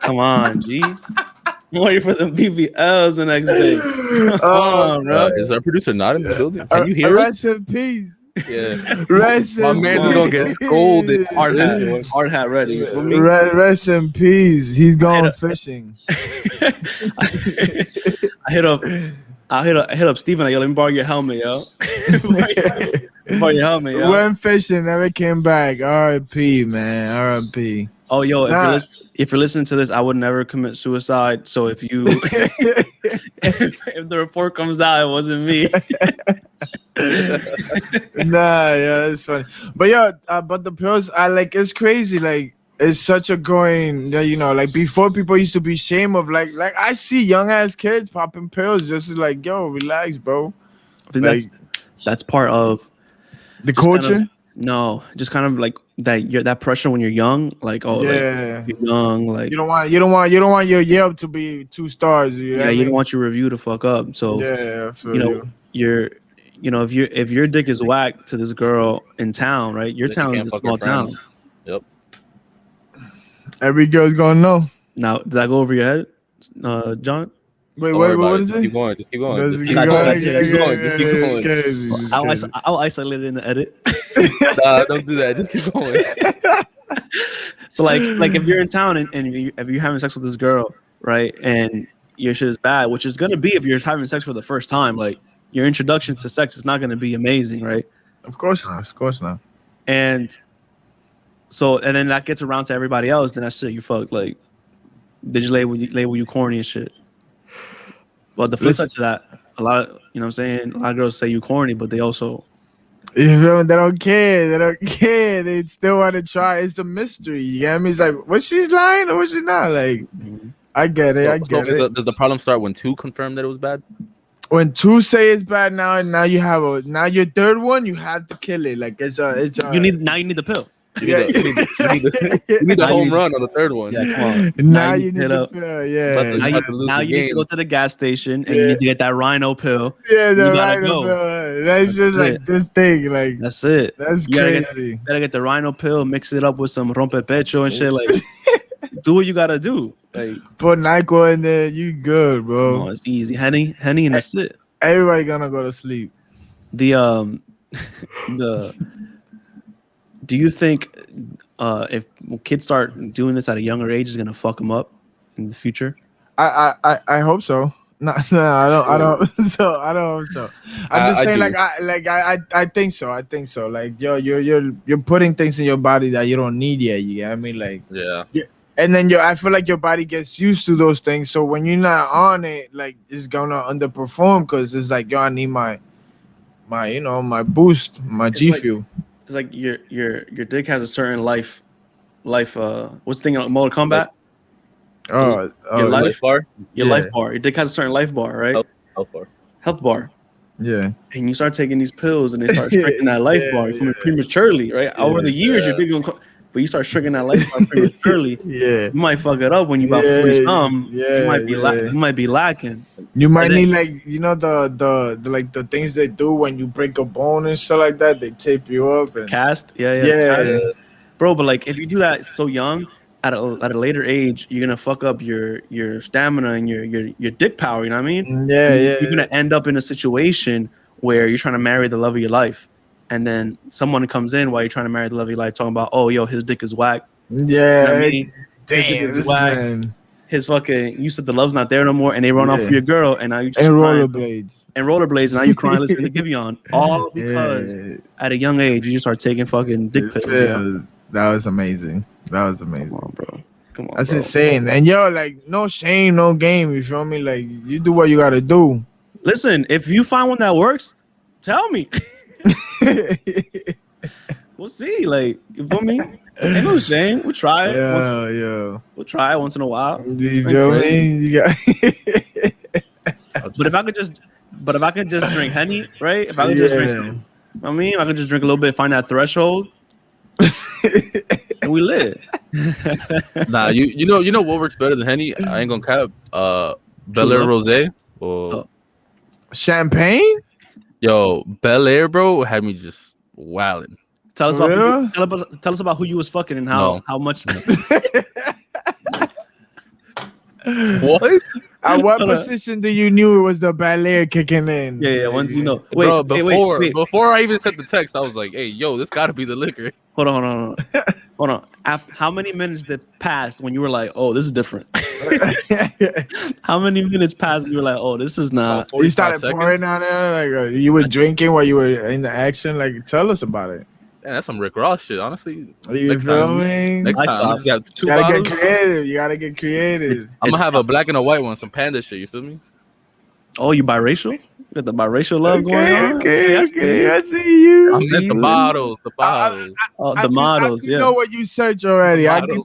Come on, G. I'm ready for the BBLs the next day. Come on, bro. Is our producer not in the building? Can you hear us? Rest in peace. Yeah. Rest My in man's peace. gonna get scolded. Hard hat ready. You feel me? Rest in peace. He's going fishing. I hit up Steven. Like, yo, let me borrow your helmet, yo. Borrow your helmet, yo. Went fishing, never came back. R.I.P. man. R.I.P. Oh, yo, if you're listening to this, I would never commit suicide. So if you if the report comes out, it wasn't me. Nah, yeah, it's funny. But yeah, but the pills, I like. It's crazy. Like, it's such a growing. You know, like before, people used to be ashamed of like I see young ass kids popping pills, just like, yo, relax, bro. I think that's part of the culture. Kind of, no, just kind of like that pressure when you're young, like like you're young, like you don't want your Yelp to be 2 stars. You don't want your review to fuck up. So if your dick is whack to this girl in town, right? Your town is a small town. Yep. Every girl's gonna know. Now, did that go over your head, John? Wait, what is it? Keep going. Just keep going. Just keep going. I'll isolate it in the edit. Nah, don't do that. Just keep going. So like if you're in town and if you're having sex with this girl, right, and your shit is bad, which is gonna be if you're having sex for the first time, like your introduction to sex is not gonna be amazing, right? Of course not. And then that gets around to everybody else. Then that's it. You fucked. Like they just label you corny and shit. But the flip side to that, a lot of, you know what I'm saying, a lot of girls say you corny, but they also, you feel me? They don't care. They still want to try. It's a mystery. You get me? It's like, was she lying or was she not? Like, I get it. Does the problem start when 2 confirm that it was bad? When 2 say it's bad, now you have your third one, you have to kill it. Like it's you need the pill. You need the home run on the third one. Yeah, come on. Now you need the pill. Yeah. Now you need to go to the gas station and you need to get that Rhino pill. Yeah, the Rhino pill. That's just like this thing. Like that's it. That's crazy. Gotta get the Rhino pill, mix it up with some rompe pecho and shit. Like, do what you gotta do. Like, put NyQuil in there. You good, bro? No, it's easy. Henny, and that's it. Everybody gonna go to sleep. Do you think if kids start doing this at a younger age is gonna fuck them up in the future? I hope so. No, I don't. So I don't hope so. I'm just saying, I think so. I think so. Like, yo, you're putting things in your body that you don't need yet. You get me? Like, yeah. And then I feel like your body gets used to those things. So when you're not on it, like, it's gonna underperform because it's like, yo, I need my boost, my G fuel. It's like your dick has a certain life. What's the thing in Mortal Kombat? Your life bar. Your life bar. Your dick has a certain life bar, right? Health bar. Yeah. And you start taking these pills, and they start shrinking that life bar from prematurely, right? Over the years, your dick gonna. But you start shrinking that life bar prematurely. You might fuck it up when you about 40 some. You might be lacking. You might need like the things they do when you break a bone and stuff like that. They tape you up and cast. Yeah. Bro, but like if you do that so young, at a later age, you're gonna fuck up your stamina and your dick power. You know what I mean? You're gonna end up in a situation where you're trying to marry the love of your life. And then someone comes in while you're trying to marry the love of your life, talking about, oh, yo, his dick is whack. Yeah, you know what I mean? Damn, his dick is whack. Man. His fucking, you said the love's not there no more, and they run off for your girl, and now you just rollerblades, and now you're crying, listening to Giveon, all because at a young age you just start taking fucking dick pills. Yeah. That was amazing. Come on, bro. That's insane. And yo, like, no shame, no game. You feel me? Like, you do what you gotta do. Listen, if you find one that works, tell me. We'll see. Like, you feel me? Ain't no shame. We'll try it. We'll try it once in a while. You feel me? You got But if I could just drink Henny, right? If I could just drink I could just drink a little bit, find that threshold, and we lit. Nah, you know what works better than Henny? I ain't gonna cap. Bel Air Rosé. Oh. Champagne? Yo, Bel Air, bro, had me just wilding. Tell us about who you was fucking and how much. What? At what position do you knew it was the Bel Air kicking in? Yeah. When do you know? Bro, before I even sent the text, I was like, "Hey, yo, this got to be the liquor." Hold on. How many minutes did pass when you were like, "Oh, this is different"? How many minutes passed when you were like, "Oh, this is not"? You started pouring on there, like you were drinking while you were in the action. Like, tell us about it. Man, that's some Rick Ross shit, honestly. You feel me? Next time, you got 2 gotta bottles. Get creative. You gotta get creative. I'm gonna have a black and a white one, some panda shit. You feel me? Oh, you biracial? You got the biracial love going on? Okay. I see you. I meant the bottles. The models. I know what you search already. I can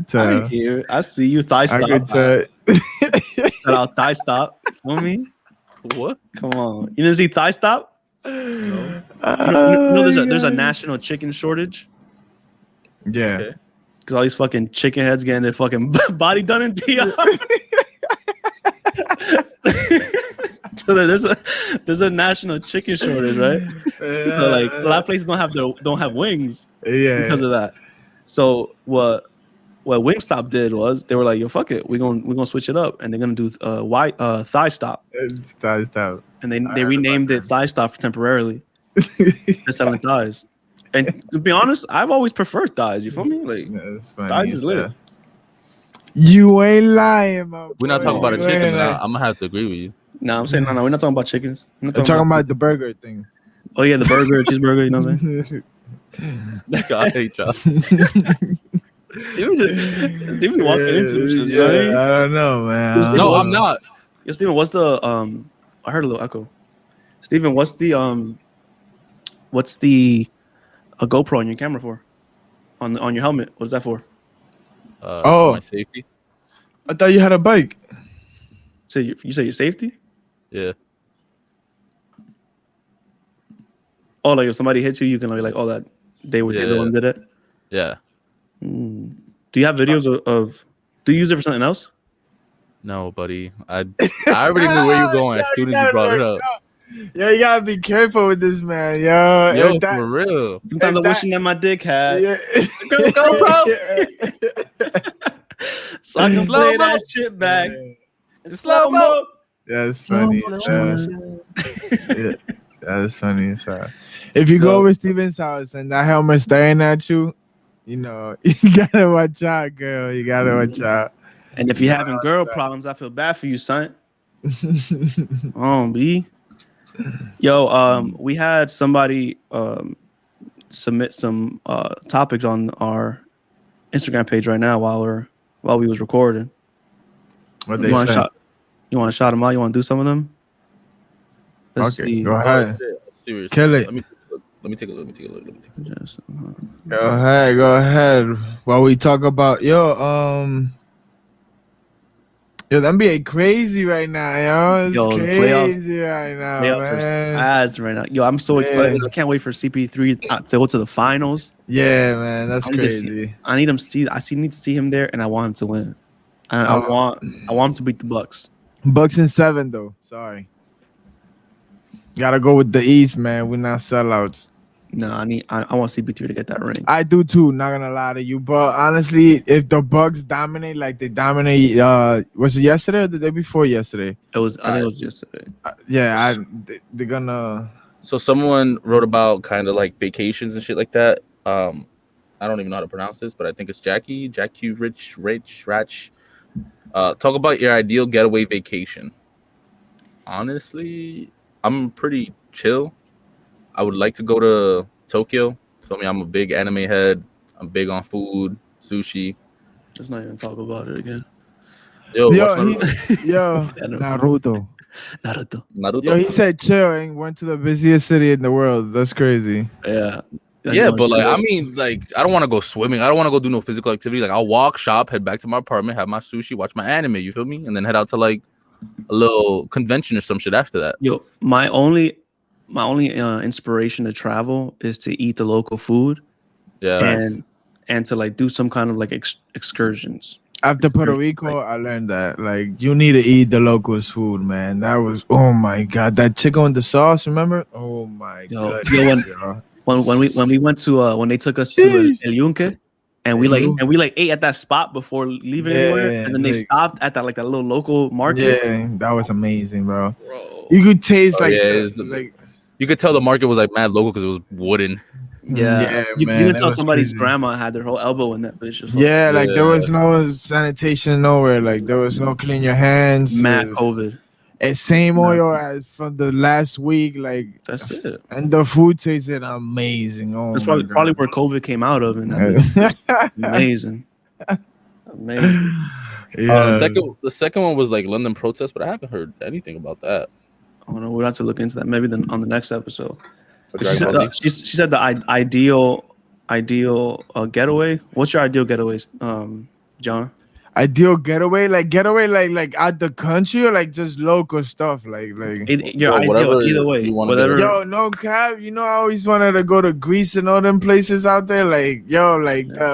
tell. I hear. I see you. Thigh stop. I can tell. Shout out Thigh Stop. You know me? What? Come on. You didn't see Thigh Stop? No. There's a national chicken shortage. Yeah. Okay. Because all these fucking chicken heads getting their fucking body done in TI. So there's a national chicken shortage, right? Yeah. So like a lot of places don't have wings. Yeah. Because of that. So what Wingstop did was they were like, yo, fuck it, we're gonna switch it up, and they're gonna do Thigh Stop. Thigh Stop. And they renamed it Thigh Stop temporarily. They're selling thighs. And to be honest, I've always preferred thighs. You feel me? Like thighs is lit. You ain't lying, my boy. We're not talking about a chicken. I'm gonna have to agree with you. No, I'm saying no. We're not talking about chickens. We're talking about the burger thing. Oh yeah, the burger, cheeseburger. You know what I'm saying? I hate y'all. Steven walking into shit. Yeah, I don't know, man. No, I'm not. Yo, Steven, what's the I heard a little echo. Steven, what's the a GoPro on your camera for? On your helmet? What is that for? My safety. I thought you had a bike. So you say your safety? Yeah. Oh, like if somebody hits you, you can be like, oh, that they were the one did it. Yeah. Do you have videos of? Do you use it for something else? No, buddy. I already knew where you were going as soon as you brought it up. Yo, you gotta be careful with this, man. Yo, for real. Sometimes I'm wishing that my dick had. Yeah. Go, bro. So I can play that shit back. Slow mo. That's funny. That's funny. So, if you go over Steven's house and that helmet staring at you, you know, you gotta watch out, girl. You gotta watch out. And if you're having girl problems, I feel bad for you, son. B. Yo, we had somebody submit some topics on our Instagram page right now while we was recording. What they say? You want to shout them out? You want to do some of them? Let's see. Go ahead. Seriously. Kill it. Let me take a look. Go ahead. While we talk about the NBA crazy right now, yo. It's crazy right now, man. Right now. Yo, I'm so excited. I can't wait for CP3 to go to the finals. Yeah, man, that's crazy. I need him need to see him there, and I want him to win. I want him to beat the Bucks. Bucks in 7 though. Sorry. Gotta go with the East, man. We're not sellouts. No, I want CP3 to get that ring. I do too, not gonna lie to you. But honestly, if the Bucks dominate like they dominate, was it yesterday or the day before yesterday? I think it was yesterday. They're gonna. So someone wrote about kind of like vacations and shit like that. I don't even know how to pronounce this, but I think it's Jackie Rich. Talk about your ideal getaway vacation. Honestly, I'm pretty chill. I would like to go to Tokyo. Feel me? I'm a big anime head. I'm big on food, sushi. Let's not even talk about it again. Naruto. Yo, he said chill and went to the busiest city in the world. That's crazy. Yeah. Yeah, but like, I mean, like, I don't want to go swimming. I don't want to go do no physical activity. Like, I'll walk, shop, head back to my apartment, have my sushi, watch my anime. You feel me? And then head out to like a little convention or some shit after that. Yo, my only inspiration to travel is to eat the local food Yeah. and to like do some kind of like excursions. After Puerto Rico, I learned that like you need to eat the locals' food, man. That was oh my god, that chicken with the sauce. Remember? Oh my god. When we went to when they took us to El Yunque, and we like ate at that spot before leaving anywhere, and then they stopped at that little local market. Yeah, that was amazing, bro. You could taste you could tell the market was like mad local because it was wooden. Yeah, you man, can tell somebody's grandma had their whole elbow in that bitch. Like there was no sanitation nowhere. Like there was no clean your hands. Mad COVID. Same oil as from the last week. Like that's it. And the food tasted amazing. Oh, that's probably where COVID came out of. And that amazing. Yeah. The second one was like London protests, but I haven't heard anything about that. I don't know. We'll have to look into that maybe on the next episode. She said the ideal getaway. What's your ideal getaway, John? Ideal getaway like out the country or like just local stuff like your ideal either way. Whatever. Yo, no cap. You know, I always wanted to go to Greece and all them places out there. Like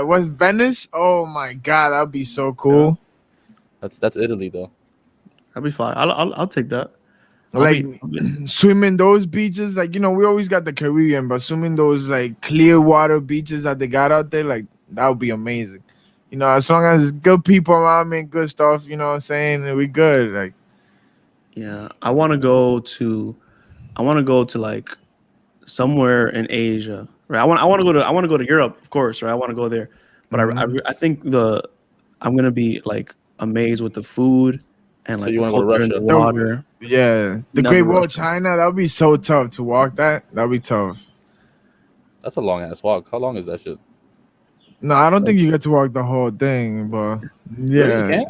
what's Venice? Oh my god, that'd be so cool. That's Italy though. That'd be fine. I'll take that. Like swimming those beaches, like we always got the Caribbean, but swimming those like clear water beaches that they got out there, like that would be amazing. As long as good people around me and good stuff, you know what I'm saying, we good. Like, yeah, I want to go to like somewhere in Asia, right? I want to go to Europe, of course, right? I want to go there, but I think I'm gonna be like amazed with the food. And like you want to go to Russia? The water. The Great Wall of China, that would be so tough to walk that. That would be tough. That's a long ass walk. How long is that shit? No, I don't think you get to walk the whole thing, but yeah.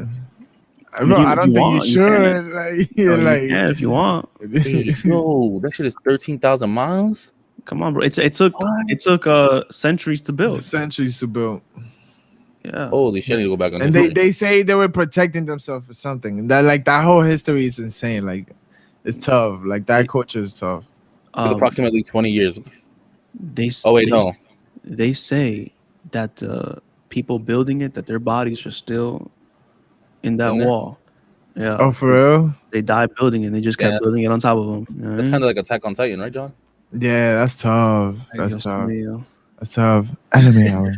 Bro, I don't think you should. You can if you want. Yo, that shit is 13,000 miles. Come on, bro. It took centuries to build. Yeah. Holy shit! I need to go back on. And they say they were protecting themselves for something. That whole history is insane. Like, it's tough. Like that culture is tough. Approximately 20 years. They say that people building it, that their bodies are still in that wall. Yeah. Oh, for real? They died building it. And they just kept building it on top of them. That's kind of like Attack on Titan, right, John? Yeah, that's tough. That's tough. That's tough. Anime hour.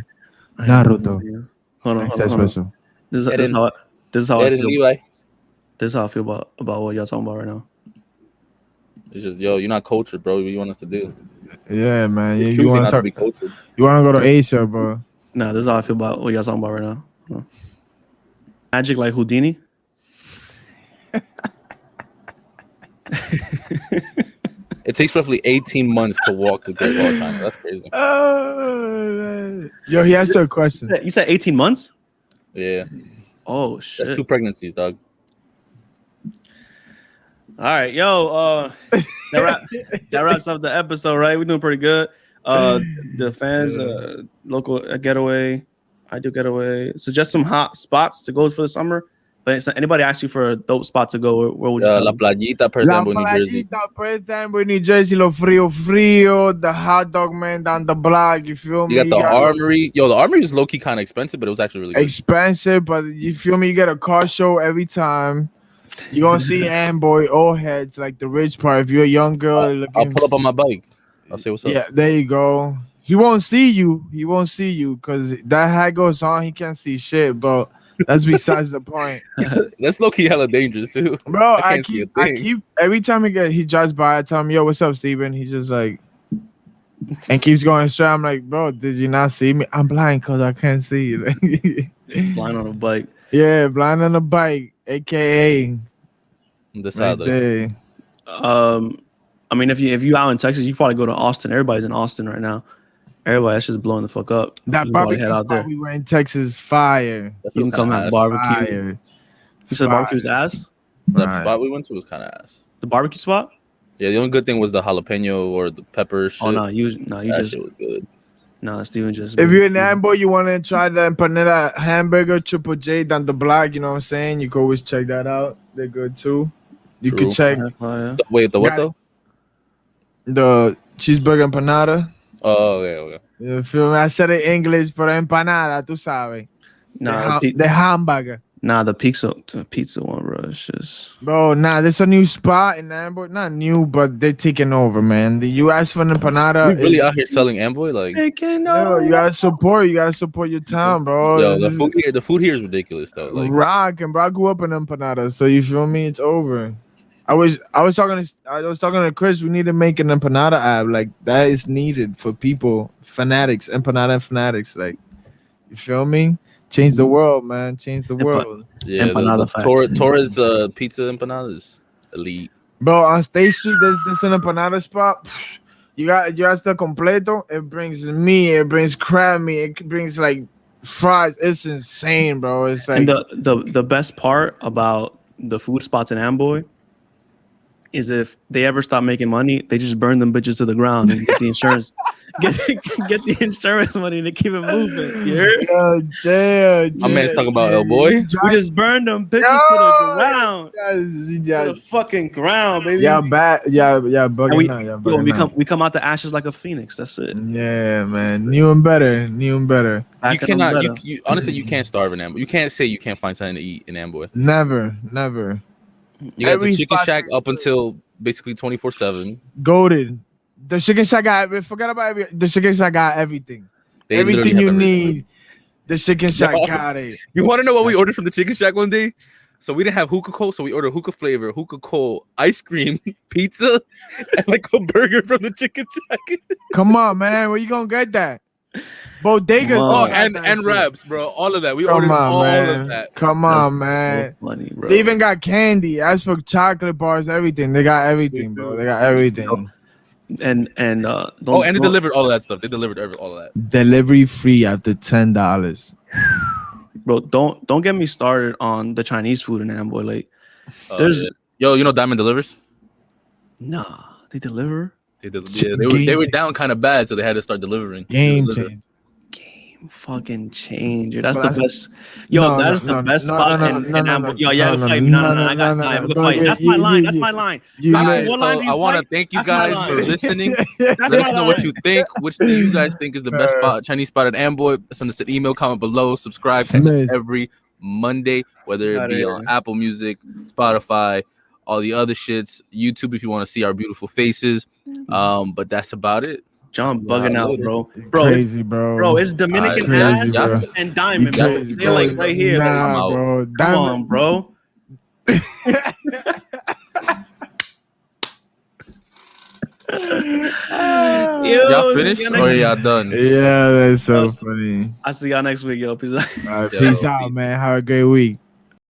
Naruto. Hold on. This is how I feel. This is how I feel about what y'all talking about right now. It's just, you're not cultured, bro. What do you want us to do? Yeah, man. You want to be cultured. You want to go to Asia, bro? Nah, this is how I feel about what y'all talking about right now. Magic like Houdini. It takes roughly 18 months to walk the Great Wall of China. That's crazy. Yo, he asked you a question. You said 18 months? Yeah. Oh, shit. That's 2 pregnancies, dog. All right, yo. That wraps up the episode, right? We're doing pretty good. The fans, local getaway, ideal getaway. Suggest some hot spots to go for the summer. But anybody asks you for a dope spot to go, where would you tell La Playita, Perth Amboy, New Jersey. Perth Amboy, New Jersey, lo frio, the hot dog man down the block, you feel me? You got the Armory. Yo, the Armory is low-key kind of expensive, but it was actually really good. Expensive, but you feel me? You get a car show every time. You're going to see Amboy, old heads, like the rich part. If you're a young girl. I'll pull up on my bike. I'll say what's up. Yeah, there you go. He won't see you because that hat goes on. He can't see shit, but... That's besides the point. That's low-key hella dangerous too, bro. I keep every time he drives by, I tell him, "Yo, what's up, Steven?" He's just like, and keeps going straight. I'm like, "Bro, did you not see me? I'm blind because I can't see you." Blind on a bike. Yeah, blind on a bike, aka. Right there. I mean, if you out in Texas, you probably go to Austin. Everybody's in Austin right now. Everybody, that's just blowing the fuck up. That barbecue head out there. We were in Texas, fire. You can come have barbecue. Fire. You said barbecue's ass? That spot we went to was kind of ass. The barbecue spot? Yeah, the only good thing was the jalapeno or the pepper shit. Oh, no, you that just... shit was good. No, Steven just... If you're in Amboy, you want to try the empanada hamburger, Triple J down the block, you know what I'm saying? You can always check that out. They're good, too. You can check... Wait, the what, though? The cheeseburger empanada. Oh, okay. You feel me? I said it in English, pero empanada, tú sabes. Nah, The hamburger. the pizza one, bro. It's just Bro, there's a new spot in Amboy. Not new, but they're taking over, man. The US for an empanada. We really out here selling Amboy, like. Yo, you gotta support your town, bro. Yo, the food here is ridiculous though. Like, rockin', bro. I grew up in empanada, so you feel me? It's over. I was talking to Chris. We need to make an empanada app. Like that is needed for people, fanatics, empanada fanatics. Like, you feel me? Change the world, man. Change the world. Yeah, empanada the Torres pizza empanada is elite. Bro, on State Street, there's an empanada spot. You got the completo. It brings meat. It brings crab meat. It brings like fries. It's insane, bro. It's like, and the best part about the food spots in Amboy is if they ever stop making money, they just burn them bitches to the ground and get the insurance. Get the insurance money to keep it moving. You heard? My man's talking about El Boy. We just burned them bitches to the ground. Yeah, To the fucking ground, baby. yeah, bugging out. Yeah, bugging out. We come out the ashes like a phoenix. That's it. Yeah, man. New and better. You cannot. You honestly, you can't starve in Amboy. You can't say you can't find something to eat in Amboy. Never. You got Every the chicken spot- shack up until basically 24/7. Goated. The chicken shack forget about the chicken shack got everything. They Everything literally you have need. The chicken shack Yo. got it. You want to know what we ordered from the chicken shack one day? So we didn't have hookah cold, so we ordered hookah flavor, hookah cold, ice cream, pizza, and like a burger from the chicken shack. Come on, man. Where you gonna get that? Bodegas. Oh, got and that shit. wraps, bro. All of that. We Come ordered on, all man. of that. Come on, man. So funny, bro. They even got candy. As for chocolate bars, everything. They got everything, bro. They got everything. And They delivered all of that stuff. They delivered all of that. Delivery free after $10. bro. Don't get me started on the Chinese food in Amboy. Like, there's Yo, you know Diamond delivers? nah, they deliver. They were down kind of bad, so they had to start delivering. Game changer. Game fucking changer. That's But the best. Yo, that is the best spot in Amboy. Yo, yeah, fight me. No, I got a fight. That's my line. That's my line. Guys, I want to thank you guys for listening. Let us know what you think. Which do you guys think is the best Chinese spot at Amboy? Send us an email, comment below, subscribe to us every Monday, whether it be on Apple Music, Spotify, all the other shits, YouTube if you want to see our beautiful faces. But that's about it. John bugging out, bro. Crazy, bro. Bro, it's Dominican ass and Diamond, bro. They're like right here. Nah, bro. Come on, bro. Y'all finished or y'all done? Yeah, that's so funny. I'll see y'all next week, yo. Peace out. Peace out, man. Have a great week.